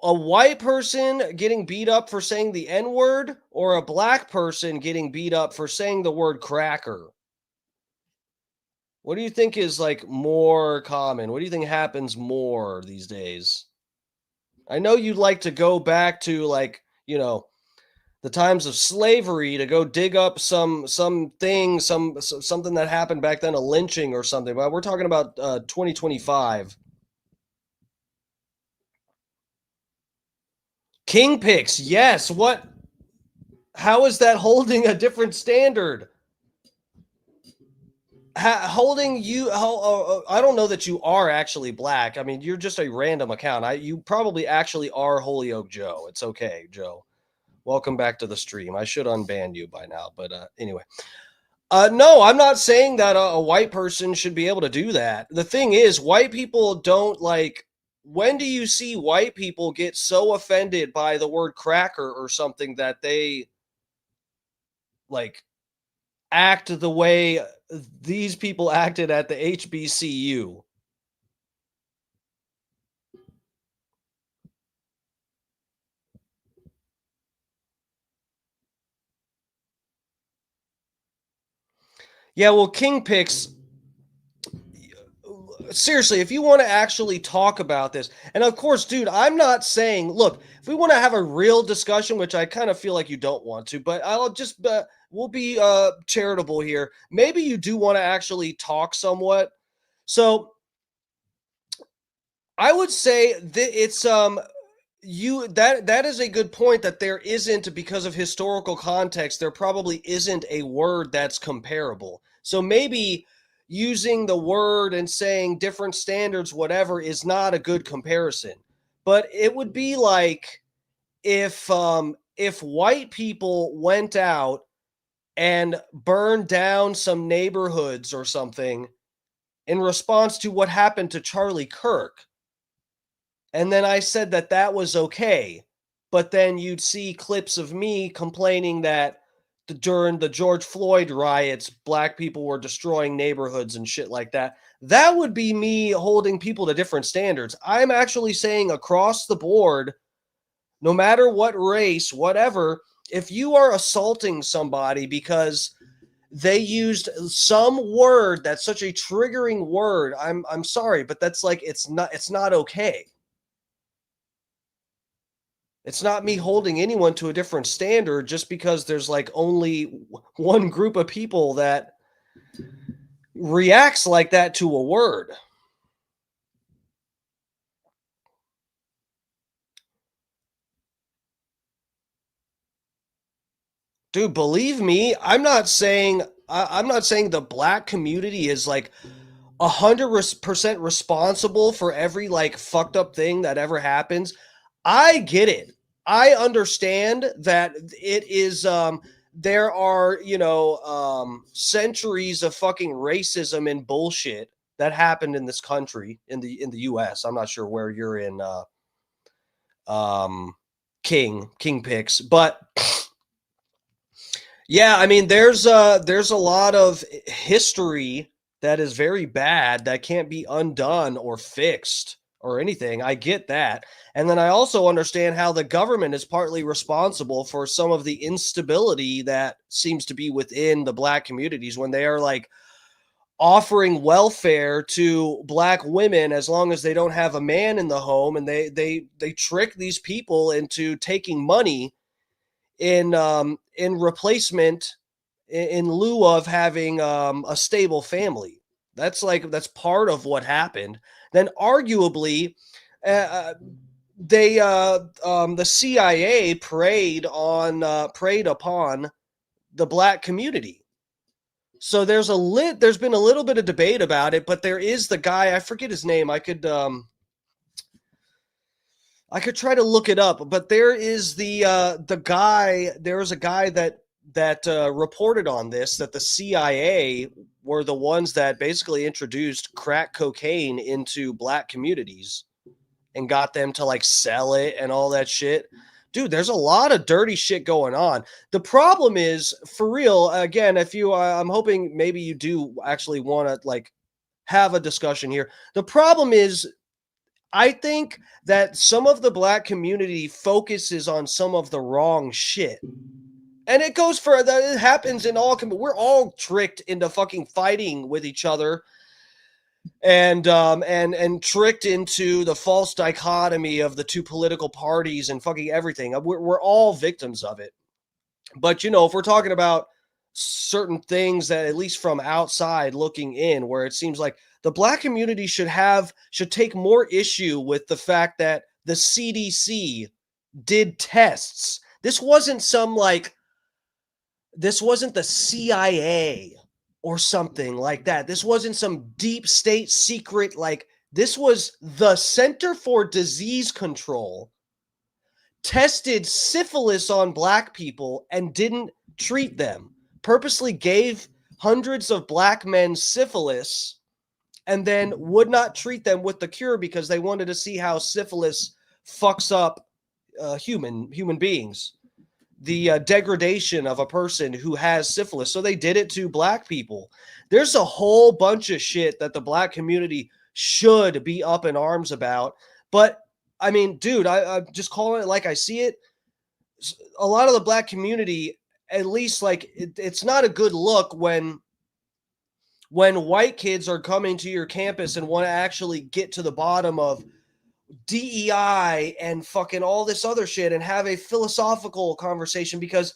Speaker 3: A white person getting beat up for saying the N-word, or a black person getting beat up for saying the word cracker? What do you think is like more common? What do you think happens more these days? I know you'd like to go back to the times of slavery to go dig up something that happened back then, a lynching or something. But we're talking about 2025. King Picks, yes. What? How is that holding a different standard? Holding you? I don't know that you are actually black. I mean, you're just a random account. You probably actually are Holyoke Joe. It's okay, Joe. Welcome back to the stream. I should unban you by now, but anyway. No, I'm not saying that a white person should be able to do that. The thing is, white people don't like. When do you see white people get so offended by the word cracker or something that they act the way these people acted at the HBCU? Yeah, well, King Picks, seriously, if you want to actually talk about this, and of course, dude, I'm not saying, look, if we want to have a real discussion, which I kind of feel like you don't want to, but I'll just, we'll be charitable here. Maybe you do want to actually talk somewhat. So I would say that that is a good point, that there isn't, because of historical context, there probably isn't a word that's comparable. So maybe using the word and saying different standards, whatever, is not a good comparison. But it would be like if white people went out and burned down some neighborhoods or something in response to what happened to Charlie Kirk. And then I said that that was okay. But then you'd see clips of me complaining that during the George Floyd riots, black people were destroying neighborhoods and shit like that. That would be me holding people to different standards. I'm actually saying across the board, no matter what race, whatever, if you are assaulting somebody because they used some word that's such a triggering word, I'm sorry, but that's like, it's not okay. It's not me holding anyone to a different standard just because there's like only one group of people that reacts like that to a word. Dude, believe me, I'm not saying the black community is like 100% responsible for every like fucked up thing that ever happens. I get it. I understand that it is there are, centuries of fucking racism and bullshit that happened in this country, in the US. I'm not sure where you're in King picks, but yeah, I mean there's a lot of history that is very bad that can't be undone or fixed or anything. I get that. And then I also understand how the government is partly responsible for some of the instability that seems to be within the black communities when they are like offering welfare to black women as long as they don't have a man in the home, and they trick these people into taking money in replacement, in lieu of having a stable family. That's part of what happened. Then arguably, the CIA preyed upon the black community. So there's been a little bit of debate about it, but there is the guy, I forget his name. I could try to look it up, but there is the guy. There was a guy that reported on this, that the CIA were the ones that basically introduced crack cocaine into black communities and got them to like sell it and all that shit. Dude, there's a lot of dirty shit going on. The problem is, for real, again, if you, I'm hoping maybe you do actually want to like have a discussion here. The problem is, I think that some of the black community focuses on some of the wrong shit. And it goes for that. It happens in all. We're all tricked into fucking fighting with each other, and tricked into the false dichotomy of the two political parties and fucking everything. We're all victims of it. But if we're talking about certain things that, at least from outside looking in, where it seems like the black community should take more issue with the fact that the CDC did tests. This wasn't the CIA or something like that. This wasn't some deep state secret. Like, this was the Center for Disease Control tested syphilis on black people and didn't treat them. Purposely gave hundreds of black men syphilis and then would not treat them with the cure because they wanted to see how syphilis fucks up human beings. The degradation of a person who has syphilis. So they did it to black people. There's a whole bunch of shit that the black community should be up in arms about. But I mean, dude, I'm just calling it like I see it. A lot of the black community, at least, like, it's not a good look when white kids are coming to your campus and want to actually get to the bottom of DEI and fucking all this other shit and have a philosophical conversation, because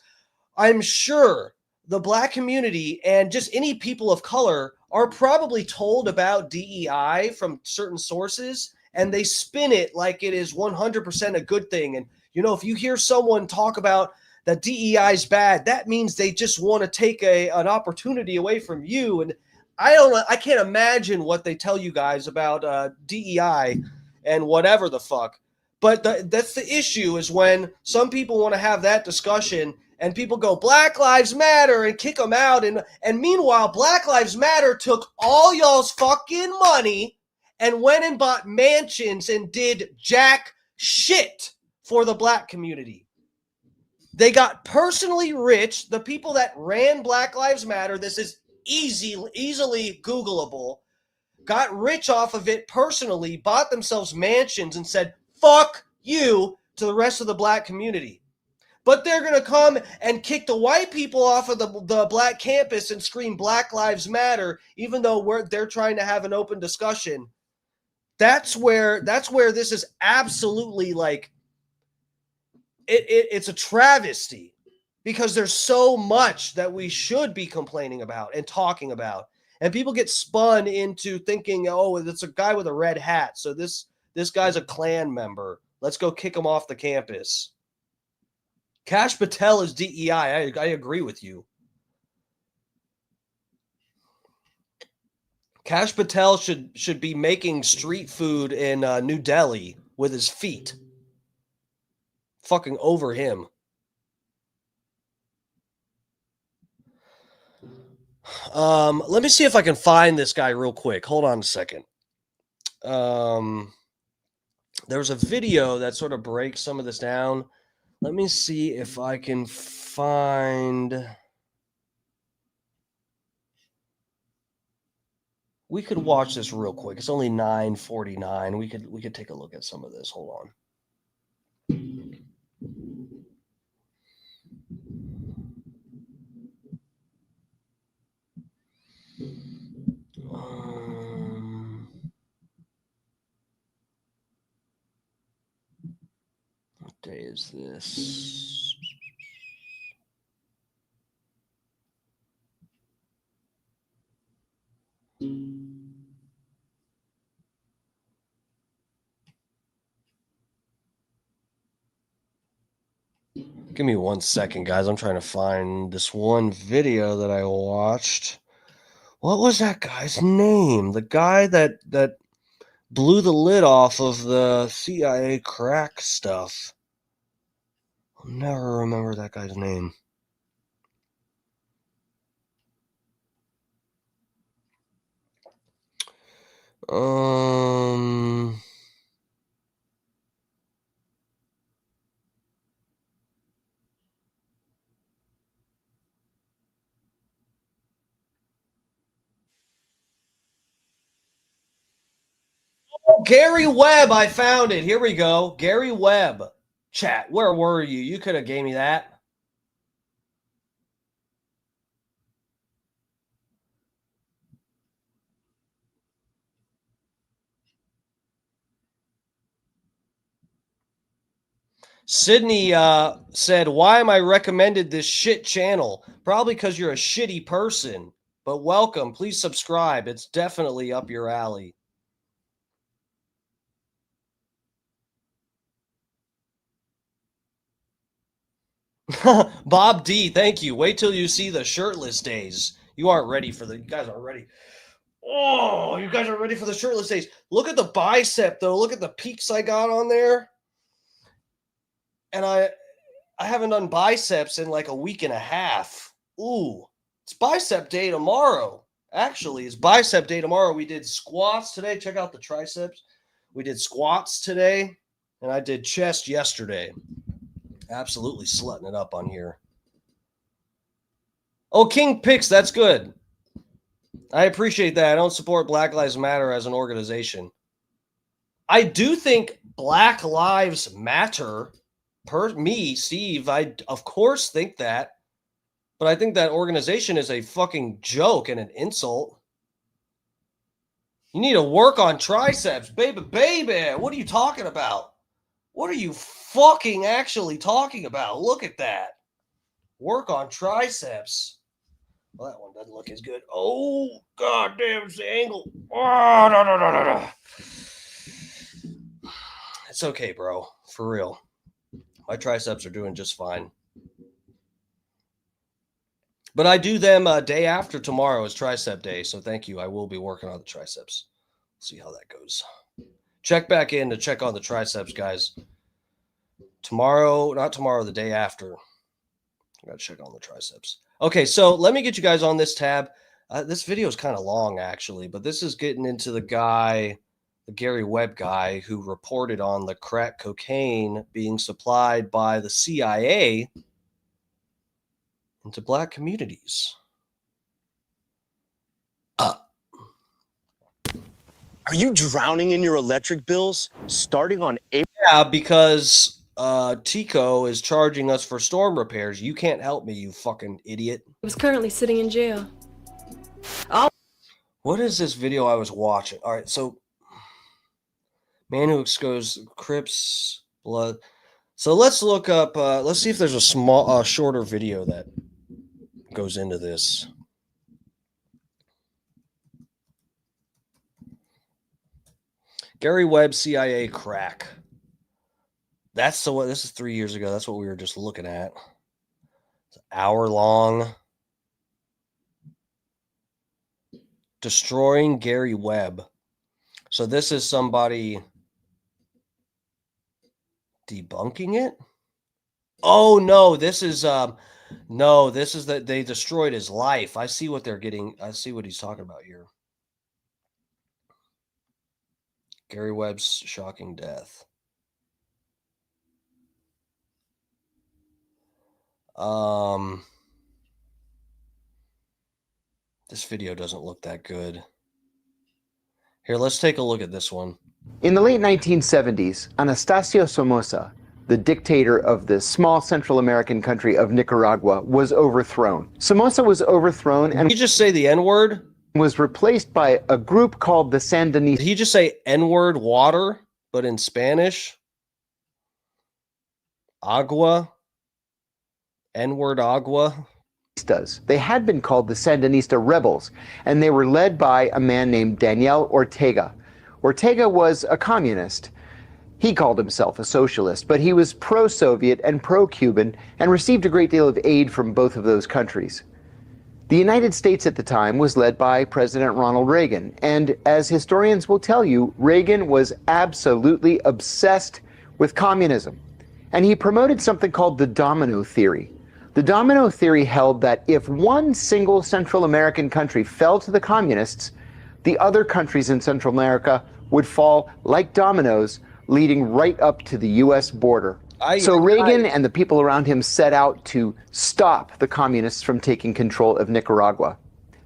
Speaker 3: I'm sure the black community and just any people of color are probably told about DEI from certain sources and they spin it like it is 100% a good thing. And, you know, if you hear someone talk about that DEI is bad, that means they just want to take an opportunity away from you. And I can't imagine what they tell you guys about DEI and whatever the fuck. But that's the issue, is when some people want to have that discussion and people go, Black Lives Matter, and kick them out. And meanwhile, Black Lives Matter took all y'all's fucking money and went and bought mansions and did jack shit for the black community. They got personally rich. The people that ran Black Lives Matter, this is easily Googleable, got rich off of it personally, bought themselves mansions and said, fuck you to the rest of the black community. But they're going to come and kick the white people off of the black campus and scream Black Lives Matter, even though they're trying to have an open discussion. That's where this is absolutely like, it's a travesty, because there's so much that we should be complaining about and talking about. And people get spun into thinking, oh, it's a guy with a red hat, so this guy's a Klan member. Let's go kick him off the campus. Kash Patel is DEI. I agree with you. Kash Patel should be making street food in New Delhi with his feet. Fucking over him. Let me see if I can find this guy real quick. Hold on a second. There was a video that sort of breaks some of this down. Let me see if I can find. We could watch this real quick. It's only 9:49. We could take a look at some of this. Hold on. What day is this? Give me 1 second, guys. I'm trying to find this one video that I watched. What was that guy's name? The guy that blew the lid off of the CIA crack stuff. I'll never remember that guy's name. Oh, Gary Webb, I found it. Here we go. Gary Webb. Chat, where were you? You could have gave me that. Sydney said, why am I recommended this shit channel? Probably because you're a shitty person. But welcome. Please subscribe. It's definitely up your alley. Bob D, thank you. Wait till you see the shirtless days. You aren't ready for you guys aren't ready. Oh, you guys are ready for the shirtless days. Look at the bicep, though. Look at the peaks I got on there. And I haven't done biceps in like a week and a half. Ooh, it's bicep day tomorrow. Actually, it's bicep day tomorrow. We did squats today. Check out the triceps. We did squats today, and I did chest yesterday. Absolutely slutting it up on here. Oh, King Picks, that's good. I appreciate that. I don't support Black Lives Matter as an organization. I do think Black Lives Matter. Me, Steve, I of course think that. But I think that organization is a fucking joke and an insult. You need to work on triceps, baby. What are you talking about? What are you fucking actually talking about? Look at that. Work on triceps. Well, that one doesn't look as good. Oh, god damn, it's the angle. Oh, no. It's okay, bro. For real. My triceps are doing just fine. But I do them day after tomorrow is tricep day. So thank you. I will be working on the triceps. See how that goes. Check back in to check on the triceps, guys. Tomorrow, not tomorrow, the day after. I got to check on the triceps. Okay, so let me get you guys on this tab. This video is kind of long, actually, but this is getting into the guy, the Gary Webb guy, who reported on the crack cocaine being supplied by the CIA into black communities.
Speaker 17: Are you drowning in your electric bills starting on April?
Speaker 3: Yeah, because Tico is charging us for storm repairs. You can't help me, you fucking idiot.
Speaker 18: He was currently sitting in jail.
Speaker 3: What is this video I was watching? All right, so man who exposed Crips blood. So let's look up. Let's see if there's a shorter video that goes into this. Gary Webb, CIA crack. That's the what. This is 3 years ago. That's what we were just looking at. It's an hour long. Destroying Gary Webb. So this is somebody debunking it. Oh no, this is that they destroyed his life. I see what they're getting. I see what he's talking about here. Gary Webb's shocking death. This video doesn't look that good. Here, let's take a look at this one.
Speaker 19: In the late 1970s, Anastasio Somoza, the dictator of the small Central American country of Nicaragua, was overthrown. Somoza was overthrown and...
Speaker 3: Did he just say the N-word?
Speaker 19: ...was replaced by a group called the Sandinistas.
Speaker 3: Did he just say N-word water, but in Spanish? Agua? N-word agua?
Speaker 19: They had been called the Sandinista rebels, and they were led by a man named Daniel Ortega. Ortega was a communist. He called himself a socialist, but he was pro-Soviet and pro-Cuban and received a great deal of aid from both of those countries. The United States at the time was led by President Ronald Reagan, and as historians will tell you, Reagan was absolutely obsessed with communism, and he promoted something called the domino theory. The domino theory held that if one single Central American country fell to the communists, the other countries in Central America would fall like dominoes, leading right up to the U.S. border. So Reagan and the people around him set out to stop the communists from taking control of Nicaragua.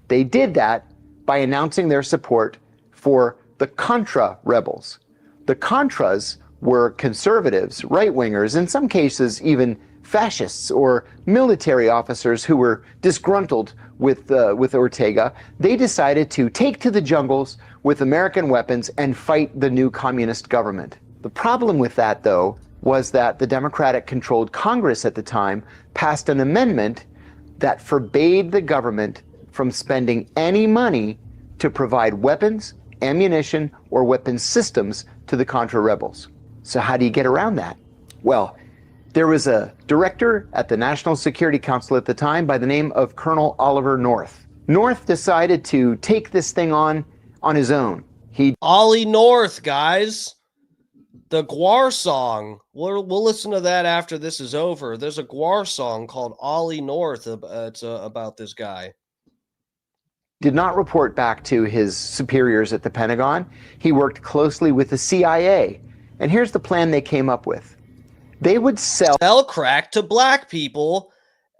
Speaker 19: They did that by announcing their support for the Contra rebels. The Contras were conservatives, right-wingers, in some cases even fascists or military officers who were disgruntled with Ortega. They decided to take to the jungles with American weapons and fight the new communist government. The problem with that, though, was that the Democratic-controlled Congress at the time passed an amendment that forbade the government from spending any money to provide weapons, ammunition, or weapons systems to the Contra rebels. So how do you get around that? Well, there was a director at the National Security Council at the time by the name of Colonel Oliver North. North decided to take this thing on his own.
Speaker 3: Ollie North, guys. The Guar song. We'll listen to that after this is over. There's a Guar song called Ollie North. It's about this guy.
Speaker 19: Did not report back to his superiors at the Pentagon. He worked closely with the CIA. And here's the plan they came up with. They would sell
Speaker 3: crack to black people,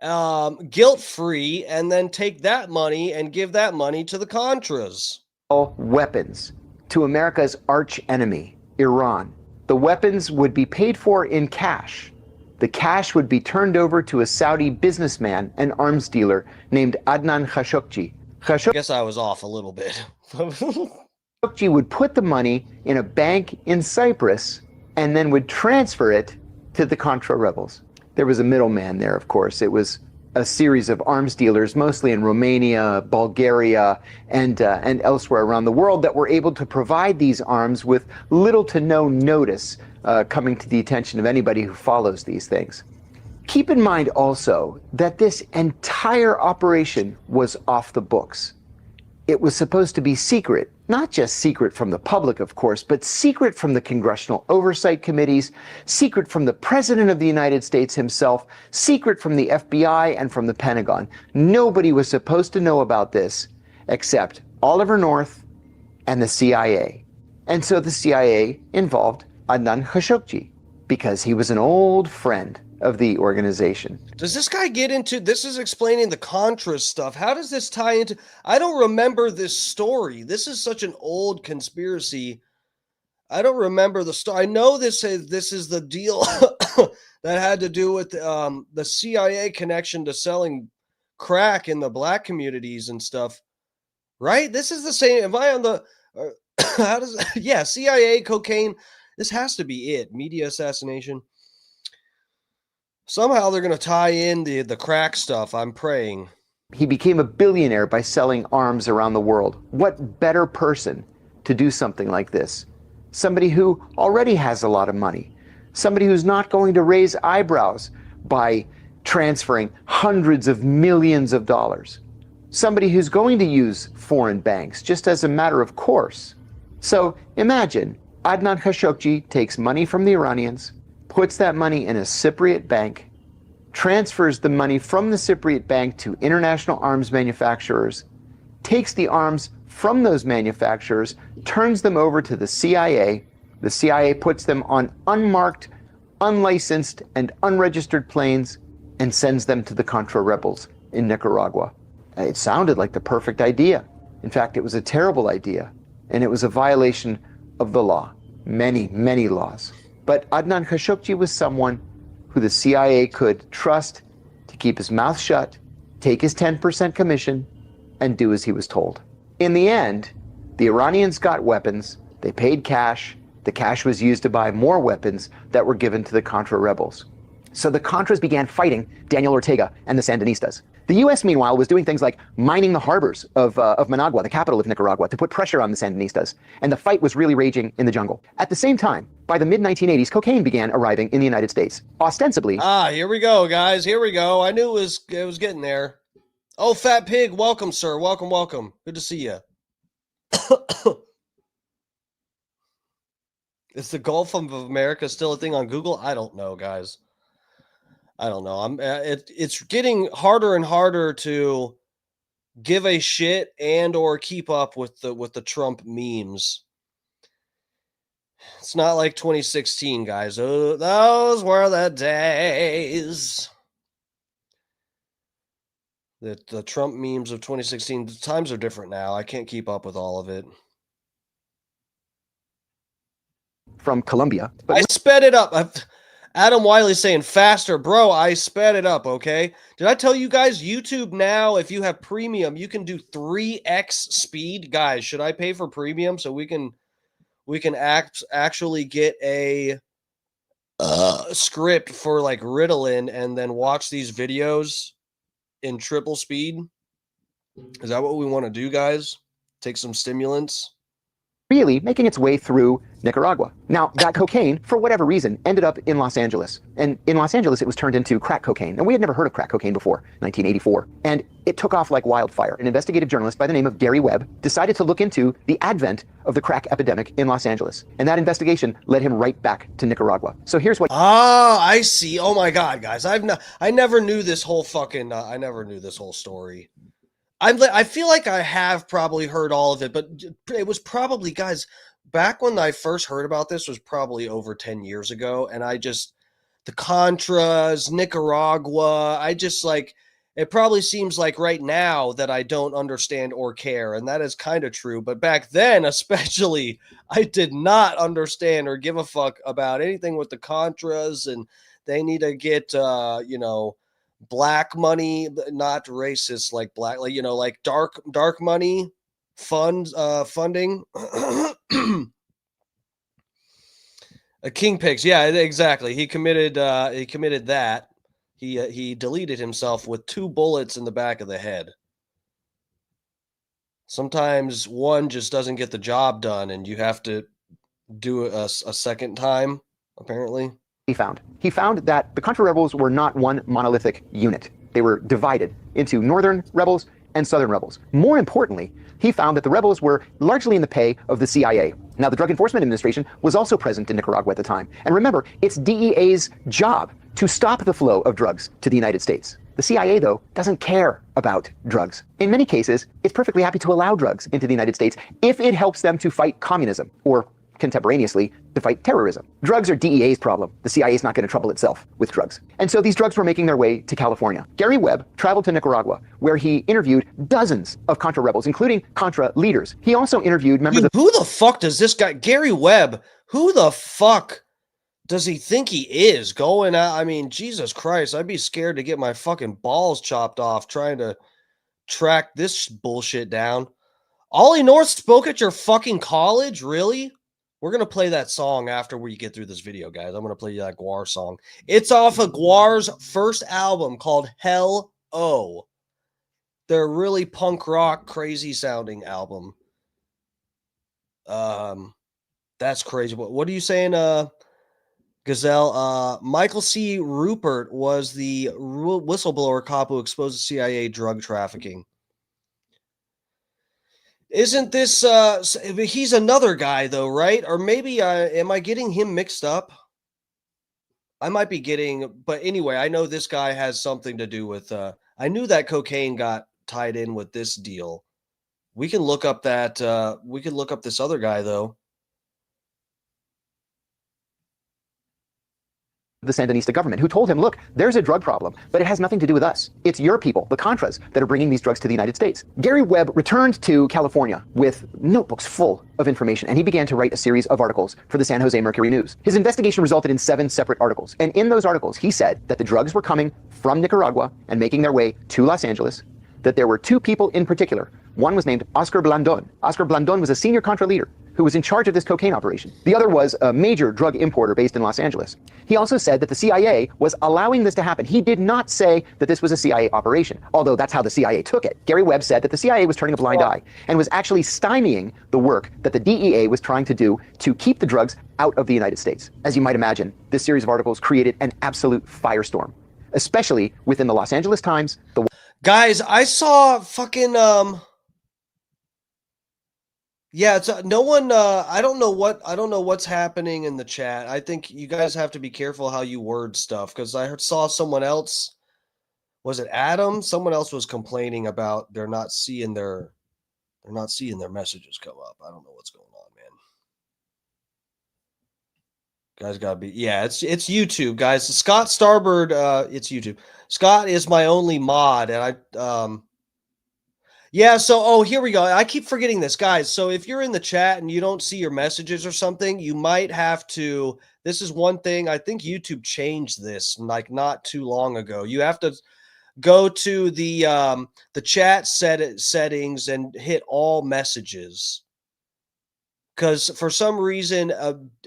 Speaker 3: guilt-free, and then take that money and give that money to the Contras.
Speaker 19: Weapons to America's arch enemy, Iran. The weapons would be paid for in cash. The cash would be turned over to a Saudi businessman and arms dealer named Adnan Khashoggi.
Speaker 3: I guess I was off a little bit.
Speaker 19: Khashoggi would put the money in a bank in Cyprus and then would transfer it to the Contra rebels. There was a middleman there, of course. It was a series of arms dealers, mostly in Romania, Bulgaria, and elsewhere around the world, that were able to provide these arms with little to no notice coming to the attention of anybody who follows these things. Keep in mind also that this entire operation was off the books. It was supposed to be secret, not just secret from the public, of course, but secret from the congressional oversight committees, secret from the President of the United States himself, secret from the FBI and from the Pentagon. Nobody was supposed to know about this except Oliver North and the CIA. And so the CIA involved Adnan Khashoggi because he was an old friend of the organization.
Speaker 3: Does this guy get into this? Is explaining the Contra stuff. How does this tie into? I don't remember this story. This is such an old conspiracy. I don't remember the story. I know this is the deal that had to do with the CIA connection to selling crack in the black communities and stuff. Right? This is the same. Am I on the? How does? Yeah, CIA, cocaine. This has to be it. Media assassination. Somehow they're going to tie in the crack stuff. I'm praying.
Speaker 19: He became a billionaire by selling arms around the world. What better person to do something like this? Somebody who already has a lot of money. Somebody who's not going to raise eyebrows by transferring hundreds of millions of dollars. Somebody who's going to use foreign banks just as a matter of course. So imagine Adnan Khashoggi takes money from the Iranians, puts that money in a Cypriot bank, transfers the money from the Cypriot bank to international arms manufacturers, takes the arms from those manufacturers, turns them over to the CIA. The CIA puts them on unmarked, unlicensed, and unregistered planes and sends them to the Contra rebels in Nicaragua. It sounded like the perfect idea. In fact, it was a terrible idea, and it was a violation of the law. Many, many laws. But Adnan Khashoggi was someone who the CIA could trust to keep his mouth shut, take his 10% commission, and do as he was told. In the end, the Iranians got weapons, they paid cash, the cash was used to buy more weapons that were given to the Contra rebels. So the Contras began fighting Daniel Ortega and the Sandinistas. The U.S., meanwhile, was doing things like mining the harbors of Managua, the capital of Nicaragua, to put pressure on the Sandinistas. And the fight was really raging in the jungle. At the same time, by the mid-1980s, cocaine began arriving in the United States, ostensibly.
Speaker 3: Here we go, guys. Here we go. I knew it was getting there. Oh, Fat Pig, welcome, sir. Welcome, welcome. Good to see you. Is the Gulf of America still a thing on Google? I don't know, guys. I don't know. It's getting harder and harder to give a shit and or keep up with the Trump memes. It's not like 2016, guys. Oh, those were the days. The Trump memes of 2016. The times are different now. I can't keep up with all of it.
Speaker 19: From Colombia.
Speaker 3: I sped it up. Adam Wiley saying faster, bro. I sped it up. Okay. Did I tell you guys YouTube now, if you have premium, you can do 3x speed? Guys, should I pay for premium so we can actually get a script for like Ritalin and then watch these videos in triple speed? Is that what we want to do, guys? Take some stimulants?
Speaker 19: Really making its way through Nicaragua. Now, that cocaine, for whatever reason, ended up in Los Angeles. And in Los Angeles, it was turned into crack cocaine. And we had never heard of crack cocaine before, 1984. And it took off like wildfire. An investigative journalist by the name of Gary Webb decided to look into the advent of the crack epidemic in Los Angeles. And that investigation led him right back to Nicaragua. So here's what...
Speaker 3: I see. Oh my God, guys. I never knew this whole fucking... I never knew this whole story. I feel like I have probably heard all of it, but it was probably, guys, back when I first heard about this was probably over 10 years ago. And the Contras, Nicaragua, it probably seems like right now that I don't understand or care. And that is kind of true. But back then, especially, I did not understand or give a fuck about anything with the Contras. And they need to get, black money, not racist, like black, like dark money funding. King Pigs, yeah, exactly. He committed that. He deleted himself with 2 bullets in the back of the head. Sometimes one just doesn't get the job done, and you have to do a second time, apparently.
Speaker 19: He found that the Contra rebels were not one monolithic unit. They were divided into northern rebels and southern rebels. More importantly, he found that the rebels were largely in the pay of the CIA. Now, the Drug Enforcement Administration was also present in Nicaragua at the time. And remember, it's DEA's job to stop the flow of drugs to the United States. The CIA, though, doesn't care about drugs. In many cases, it's perfectly happy to allow drugs into the United States if it helps them to fight communism, or contemporaneously, to fight terrorism. Drugs are DEA's problem. The CIA is not going to trouble itself with drugs. And so these drugs were making their way to California. Gary Webb traveled to Nicaragua, where he interviewed dozens of Contra rebels, including Contra leaders. He also interviewed members of...
Speaker 3: Who the fuck does this guy, Gary Webb, who the fuck does he think he is going out? I mean, Jesus Christ, I'd be scared to get my fucking balls chopped off trying to track this bullshit down. Ollie North spoke at your fucking college? Really? We're going to play that song after we get through this video, guys. I'm going to play you that Guar song. It's off of Guar's first album called Hell O. Their really punk rock, crazy sounding album. That's crazy. What are you saying, Gazelle? Michael C. Rupert was the whistleblower cop who exposed the CIA drug trafficking. Isn't this he's another guy though, right? Or maybe am I getting him mixed up? I might be getting, but anyway, I know this guy has something to do with I knew that cocaine got tied in with this deal. We can look up that we can look up this other guy though.
Speaker 19: The Sandinista government, who told him, look, there's a drug problem, but it has nothing to do with us. It's your people, the Contras, that are bringing these drugs to the United States. Gary Webb returned to California with notebooks full of information, and he began to write a series of articles for the San Jose Mercury News. His investigation resulted in 7 separate articles, and in those articles, he said that the drugs were coming from Nicaragua and making their way to Los Angeles, that there were 2 people in particular. One was named Oscar Blandon. Oscar Blandon was a senior Contra leader who was in charge of this cocaine operation. The other was a major drug importer based in Los Angeles. He also said that the CIA was allowing this to happen. He did not say that this was a CIA operation, although that's how the CIA took it. Gary Webb said that the CIA was turning a blind eye and was actually stymieing the work that the DEA was trying to do to keep the drugs out of the United States. As you might imagine, this series of articles created an absolute firestorm, especially within the Los Angeles Times.
Speaker 3: Guys, I saw fucking yeah, it's no one I don't know what's happening in the chat. I think you guys have to be careful how you word stuff, because I saw someone else, was it Adam? Someone else was complaining about they're not seeing their messages come up. I don't know what's going on, man. Guys gotta be, yeah, it's YouTube, guys. Scott Starbird, it's YouTube. Scott is my only mod, and yeah, so, here we go. I keep forgetting this, guys. So if you're in the chat and you don't see your messages or something, you might have to, this is one thing, I think YouTube changed this like not too long ago. You have to go to the chat settings and hit all messages. Because for some reason,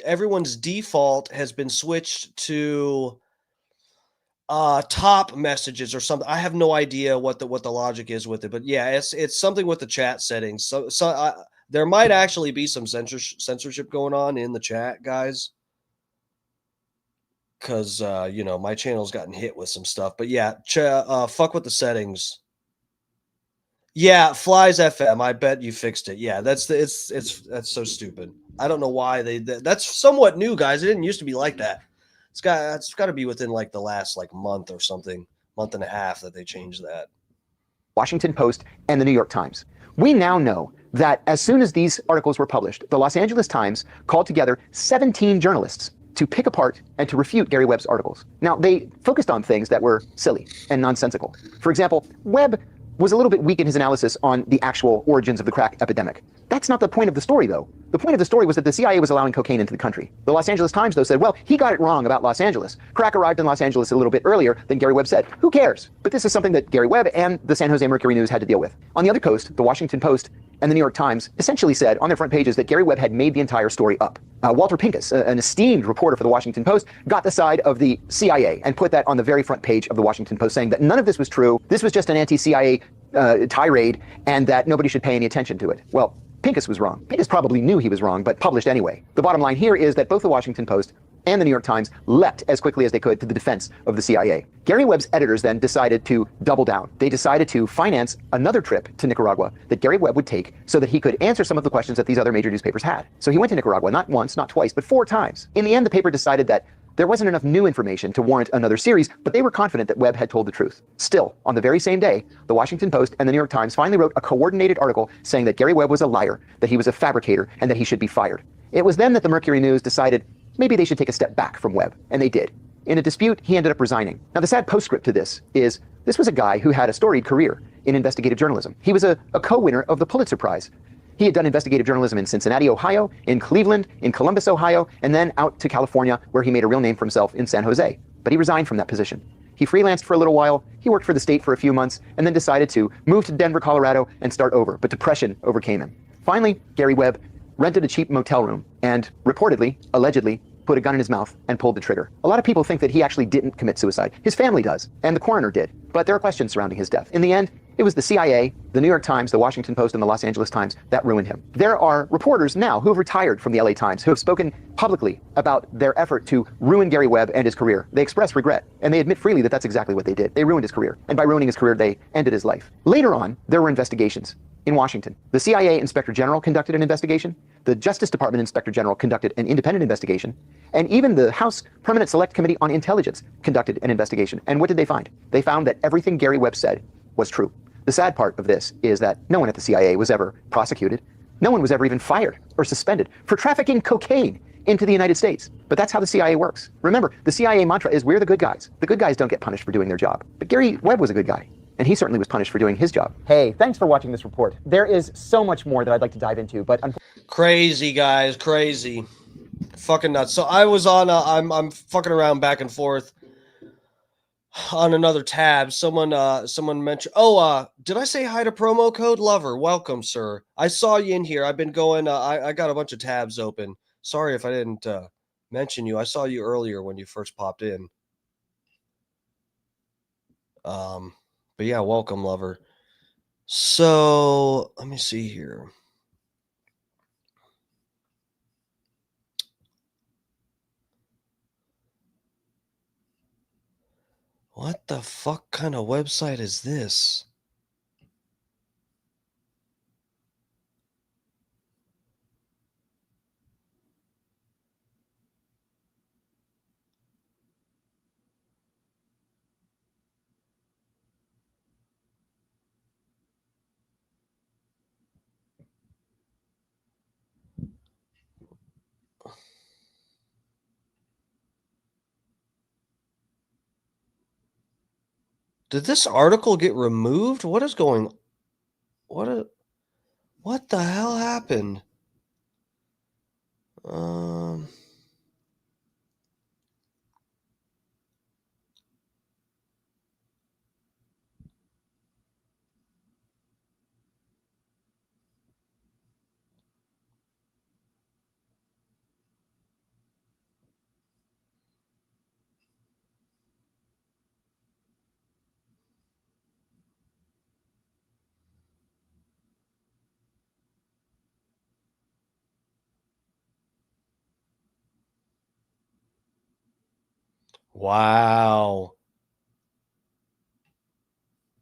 Speaker 3: everyone's default has been switched to top messages or something. I have no idea what the logic is with it, but yeah, it's something with the chat settings. So there might actually be some censorship going on in the chat, guys, because you know, my channel's gotten hit with some stuff. But yeah, fuck with the settings. Yeah, Flies FM. I bet you fixed it. Yeah, that's so stupid. I don't know why that's somewhat new, guys. It didn't used to be like that. It's got to be within like the last month or something, month and a half that they changed that.
Speaker 19: Washington Post and the New York Times. We now know that as soon as these articles were published, the Los Angeles Times called together 17 journalists to pick apart and to refute Gary Webb's articles. Now, they focused on things that were silly and nonsensical. For example, Webb was a little bit weak in his analysis on the actual origins of the crack epidemic. That's not the point of the story, though. The point of the story was that the CIA was allowing cocaine into the country. The Los Angeles Times, though, said, well, he got it wrong about Los Angeles. Crack arrived in Los Angeles a little bit earlier than Gary Webb said. Who cares? But this is something that Gary Webb and the San Jose Mercury News had to deal with. On the other coast, the Washington Post and the New York Times essentially said on their front pages that Gary Webb had made the entire story up. Walter Pincus, an esteemed reporter for the Washington Post, got the side of the CIA and put that on the very front page of the Washington Post, saying that none of this was true, this was just an anti-CIA tirade, and that nobody should pay any attention to it. Well, Pincus was wrong. Pincus probably knew he was wrong, but published anyway. The bottom line here is that both the Washington Post and the New York Times leapt as quickly as they could to the defense of the CIA. Gary Webb's editors then decided to double down. They decided to finance another trip to Nicaragua that Gary Webb would take so that he could answer some of the questions that these other major newspapers had. So he went to Nicaragua, not once, not twice, but 4 times. In the end, the paper decided that there wasn't enough new information to warrant another series, but they were confident that Webb had told the truth. Still, on the very same day, the Washington Post and the New York Times finally wrote a coordinated article saying that Gary Webb was a liar, that he was a fabricator, and that he should be fired. It was then that the Mercury News decided maybe they should take a step back from Webb, and they did. In a dispute, he ended up resigning. Now, the sad postscript to this is this was a guy who had a storied career in investigative journalism. He was a co-winner of the Pulitzer Prize. He had done investigative journalism in Cincinnati, Ohio, in Cleveland, in Columbus, Ohio, and then out to California, where he made a real name for himself in San Jose. But he resigned from that position. He freelanced for a little while, he worked for the state for a few months, and then decided to move to Denver, Colorado, and start over. But depression overcame him. Finally, Gary Webb rented a cheap motel room and reportedly, allegedly, put a gun in his mouth and pulled the trigger. A lot of people think that he actually didn't commit suicide. His family does, and the coroner did. But there are questions surrounding his death. In the end, it was the CIA, the New York Times, the Washington Post, and the Los Angeles Times that ruined him. There are reporters now who have retired from the LA Times who have spoken publicly about their effort to ruin Gary Webb and his career. They express regret, and they admit freely that that's exactly what they did. They ruined his career, and by ruining his career, they ended his life. Later on, there were investigations in Washington. The CIA Inspector General conducted an investigation. The Justice Department Inspector General conducted an independent investigation. And even the House Permanent Select Committee on Intelligence conducted an investigation. And what did they find? They found that everything Gary Webb said was true. The sad part of this is that no one at the CIA was ever prosecuted. No one was ever even fired or suspended for trafficking cocaine into the United States. But that's how the CIA works. Remember, the CIA mantra is we're the good guys. The good guys don't get punished for doing their job. But Gary Webb was a good guy, and he certainly was punished for doing his job. Hey, thanks for watching this report. There is so much more that I'd like to dive into, but
Speaker 3: crazy, guys, crazy. Fucking nuts. So I was on I'm fucking around back and forth on another tab. Someone mentioned, did I say hi to promo code lover? Welcome, sir. I saw you in here. I've been going, I got a bunch of tabs open. Sorry if I didn't mention you. I saw you earlier when you first popped in. But yeah, welcome, lover. So let me see here. What the fuck kind of website is this? Did this article get removed? What is going? What the hell happened? Wow.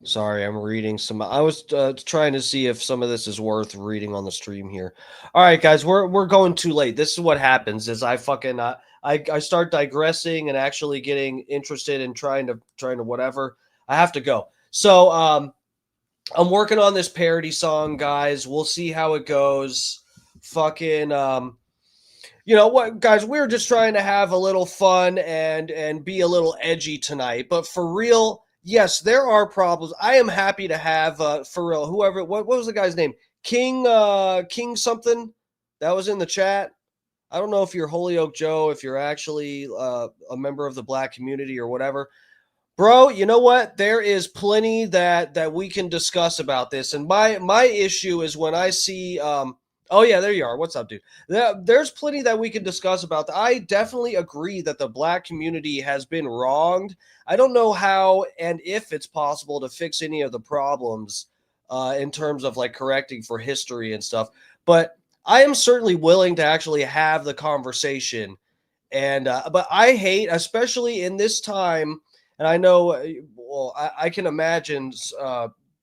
Speaker 3: Sorry, I'm reading some. I was trying to see if some of this is worth reading on the stream here. All right, guys, we're going too late. This is what happens: is I fucking I start digressing and actually getting interested in trying to whatever. I have to go. So I'm working on this parody song, guys. We'll see how it goes. Fucking you know what, guys? We're just trying to have a little fun and be a little edgy tonight. But for real, yes, there are problems. I am happy to have for real. Whoever, what was the guy's name? King something. that was in the chat. I don't know if you're Holyoke Joe, if you're actually a member of the black community or whatever. Bro, you know what? There is plenty that we can discuss about this. And my issue is when I see oh yeah, there you are. What's up, dude? There's plenty that we can discuss about that. I definitely agree that the black community has been wronged. I don't know how and if it's possible to fix any of the problems in terms of like correcting for history and stuff. But I am certainly willing to actually have the conversation. And but I hate, especially in this time, and I know, well, I can imagine,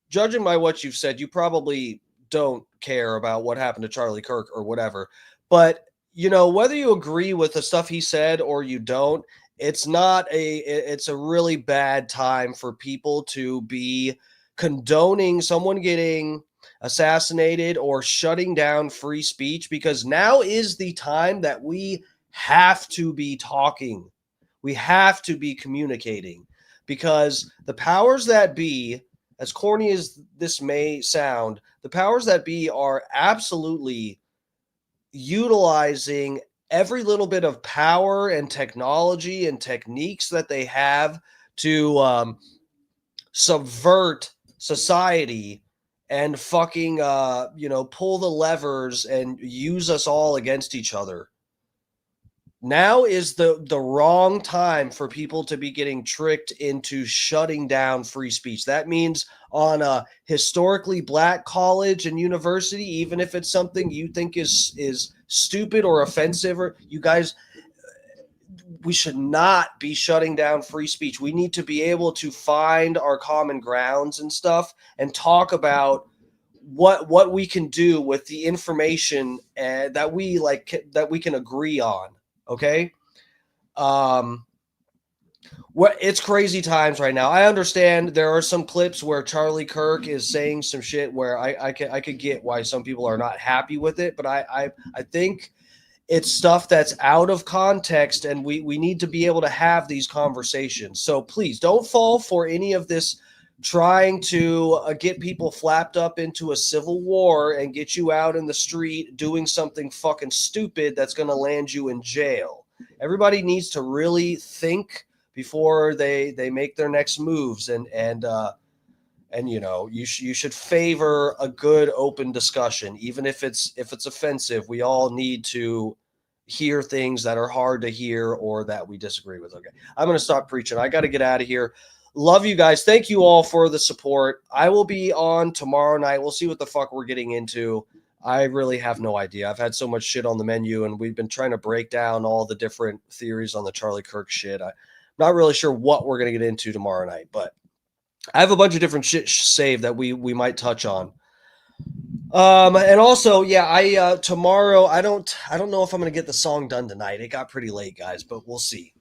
Speaker 3: judging by what you've said, you probably don't care about what happened to Charlie Kirk or whatever. But, you know, whether you agree with the stuff he said or you don't, it's a really bad time for people to be condoning someone getting assassinated or shutting down free speech, because now is the time that we have to be talking. We have to be communicating, because the powers that be, as corny as this may sound, the powers that be are absolutely utilizing every little bit of power and technology and techniques that they have to subvert society and fucking pull the levers and use us all against each other. Now is the wrong time for people to be getting tricked into shutting down free speech. That means on a historically black college and university, even if it's something you think is stupid or offensive, or you guys, we should not be shutting down free speech. We need to be able to find our common grounds and stuff and talk about what we can do with the information that we can agree on. Okay. It's crazy times right now. I understand there are some clips where Charlie Kirk is saying some shit where I could get why some people are not happy with it, but I think it's stuff that's out of context, and we need to be able to have these conversations. So please don't fall for any of this trying to get people flapped up into a civil war and get you out in the street doing something fucking stupid that's going to land you in jail. Everybody needs to really think before they make their next moves, and you know, you should favor a good open discussion, even if it's offensive. We all need to hear things that are hard to hear or that we disagree with. Okay, I'm going to stop preaching. I got to get out of here. Love you guys. Thank you all for the support. I will be on tomorrow night. We'll see what the fuck we're getting into. I really have no idea. I've had so much shit on the menu, and we've been trying to break down all the different theories on the Charlie Kirk shit. I'm not really sure what we're going to get into tomorrow night, but I have a bunch of different shit saved that we might touch on. And also, yeah, tomorrow, I don't know if I'm going to get the song done tonight. It got pretty late, guys, but we'll see.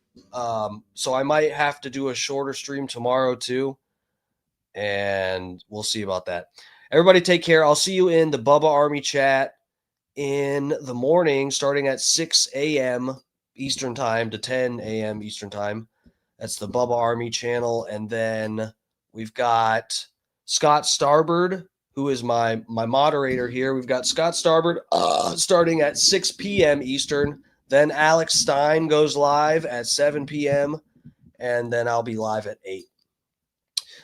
Speaker 3: So I might have to do a shorter stream tomorrow too, and we'll see about that. Everybody take care. I'll see you in the Bubba Army chat in the morning, starting at 6 a.m. Eastern time to 10 a.m. Eastern time. That's the Bubba Army channel. And then we've got Scott Starbird, who is my moderator here. We've got Scott Starbird starting at 6 p.m. Eastern. Then Alex Stein goes live at 7 p.m. And then I'll be live at 8.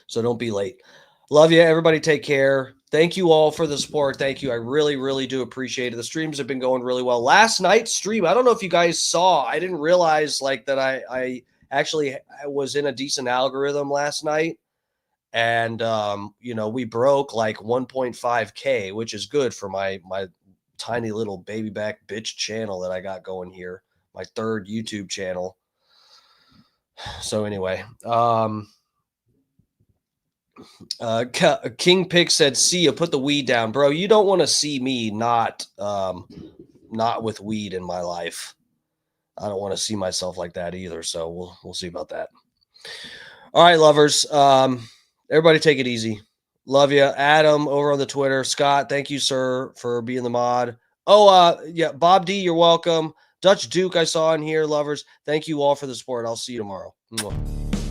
Speaker 3: So don't be late. Love you. Everybody take care. Thank you all for the support. Thank you. I really, really do appreciate it. The streams have been going really well. Last night's stream, I don't know if you guys saw. I didn't realize like that I actually was in a decent algorithm last night. And, you know, we broke like 1.5K, which is good for my tiny little baby back bitch channel that I got going here. My third YouTube channel. So anyway, King Pick said, see you, put the weed down. Bro, you don't want to see me not with weed in my life. I don't want to see myself like that either. So we'll see about that. All right, lovers. Everybody take it easy. Love you. Adam over on the Twitter. Scott, thank you, sir, for being the mod. Oh, yeah, Bob D, you're welcome. Dutch Duke, I saw in here. Lovers, thank you all for the support. I'll see you tomorrow. Mwah.